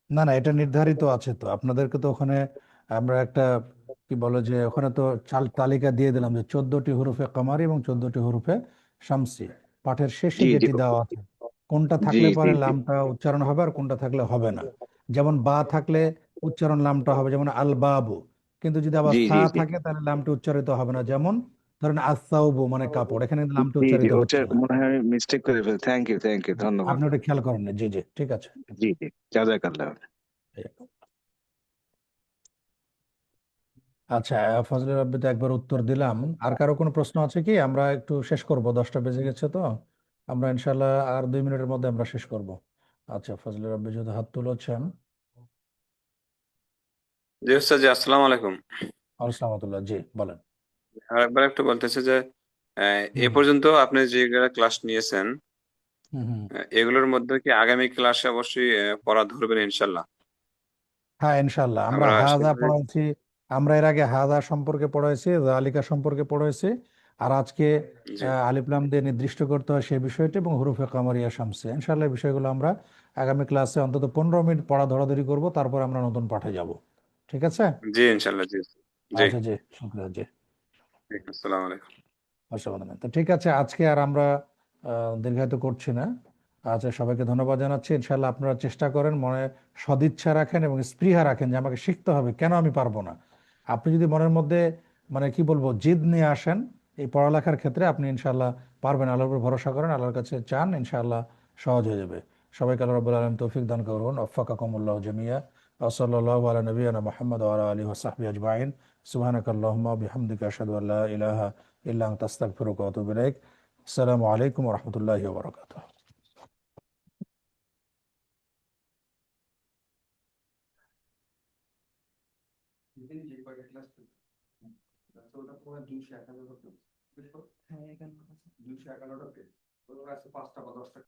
না না, এটা নির্ধারিত আছে তো আপনাদেরকে তো ওখানে আমরা একটা কি বলে যে ওখানে তো তালিকা দিয়ে দিলাম যে 14টি হরফে কামারি এবং 14টি হরফে শামসি। পাঠের শেষে জি জি যেটি দেওয়া আছে কোনটা জি থাকলে জি পরে জি লামটা উচ্চারণ হবে আর কোনটা থাকলে হবে না। যেমন বা থাকলে উচ্চারণ লামটা হবে, যেমন আল বাবু। কিন্তু যদি আবার জি সা জি জি থাকে তাহলে লামটা উচ্চারিত হবে না। যেমন ধরেন আসাউবু মানে কাপড়, এখানে কিন্তু লামটা জি জি উচ্চারিত ওটা হচ্ছে না। মনে হয় আমি মিস্টেক করে ফেলি। থ্যাংক ইউ ধন্যবাদ। আপনি ওটা খেয়াল করেন না। জি জি ঠিক আছে। জি জি জাযাকাল্লাহ। আচ্ছা, ফজলে রাব্বিতে একবার উত্তর দিলাম। আর কারো কোনো প্রশ্ন আছে কি? আমরা একটু শেষ করব, 10টা বেজে গেছে তো। আমরা ইনশাল্লাহ আর 2 মিনিটের মধ্যে আমরা শেষ করব। আচ্ছা, ফজলে রাব্বি যদি হাত তুলেছেন। জি উস্তাদ জি, আসসালামু আলাইকুম। আলহামদুলিল্লাহ, জি বলেন। আর একবার একটু বলতেছে যে এ হুম পর্যন্ত আপনি যে ক্লাস নিয়েছেন হুম হুম। এগুলোর মধ্যে কি আগামী ক্লাসে অবশ্যই পড়া ধরবেন ইনশাল্লাহ? হ্যাঁ ইনশাল্লাহ, আমরা আমরা হাজা সেভাবে পড়াইছি। আমরা এর আগে হাজা সম্পর্কে পড়াইছি, জালিকা সম্পর্কে পড়াইছি। আর আজকে জি আলিফ লাম দিয়ে নির্দিষ্ট করতে হয় সেই বিষয়টি এবং হুরুফে কামারিয়া শামসে। ইনশাল্লাহ এই বিষয়গুলো আমরা আগামী ক্লাসে অন্তত 15 মিনিট পড়া ধরাধরি করব, তারপর আমরা নতুন পাঠে যাব। ঠিক আছে? জি ইনশাল্লাহ জি জি। আচ্ছা জি, শুক্রিয়া জি। ঠিক, আসসালামু আলাইকুম। অসাধারণ। তো ঠিক আছে, আজকে আর আমরা দীর্ঘায়িত করছি না। আচ্ছা, সবাইকে ধন্যবাদ জানাচ্ছি। ইনশাল্লাহ আপনারা চেষ্টা করেন, মনে সদিচ্ছা রাখেন এবং স্পৃহা রাখেন যে আমাকে শিখতে হবে, কেন আমি পারবো না। আপনি যদি মনের মধ্যে মানে কি বলবো জিদ নিয়ে আসেন এই পড়ালেখার ক্ষেত্রে, আপনি ইনশাল্লাহ পারবেন। আল্লাহর উপর ভরসা করেন, আল্লাহর কাছে চান, ইনশাল্লাহ সহজ হয়ে যাবে। সবাইকে আল্লাহ রাব্বুল আলামিন তৌফিক দান করুন। ওয়াফাকাকুমুল্লাহু জামিয়া। ওয়া সাল্লাল্লাহু আলা নবিয়িনা মুহাম্মদ ওয়া আলা আলিহি ওয়া সাহবিহি আজমাইন। সুবহানাকাল্লাহুম্মা ওয়া বিহামদিকা আশহাদু আল্লা ইলাহা ইল্লা আনতা আস্তাগফিরুকা ওয়া আতুবু ইলাইক। আসসালামু আলাইকুম ওয়া রাহমাতুল্লাহি ওয়া বারাকাতুহু। যেদিন যে কয়টা ক্লাস ওটা পুরো 211 হতো। হ্যাঁ, এখানে 211টা পেজ। ওর আছে 5টা বা 10টা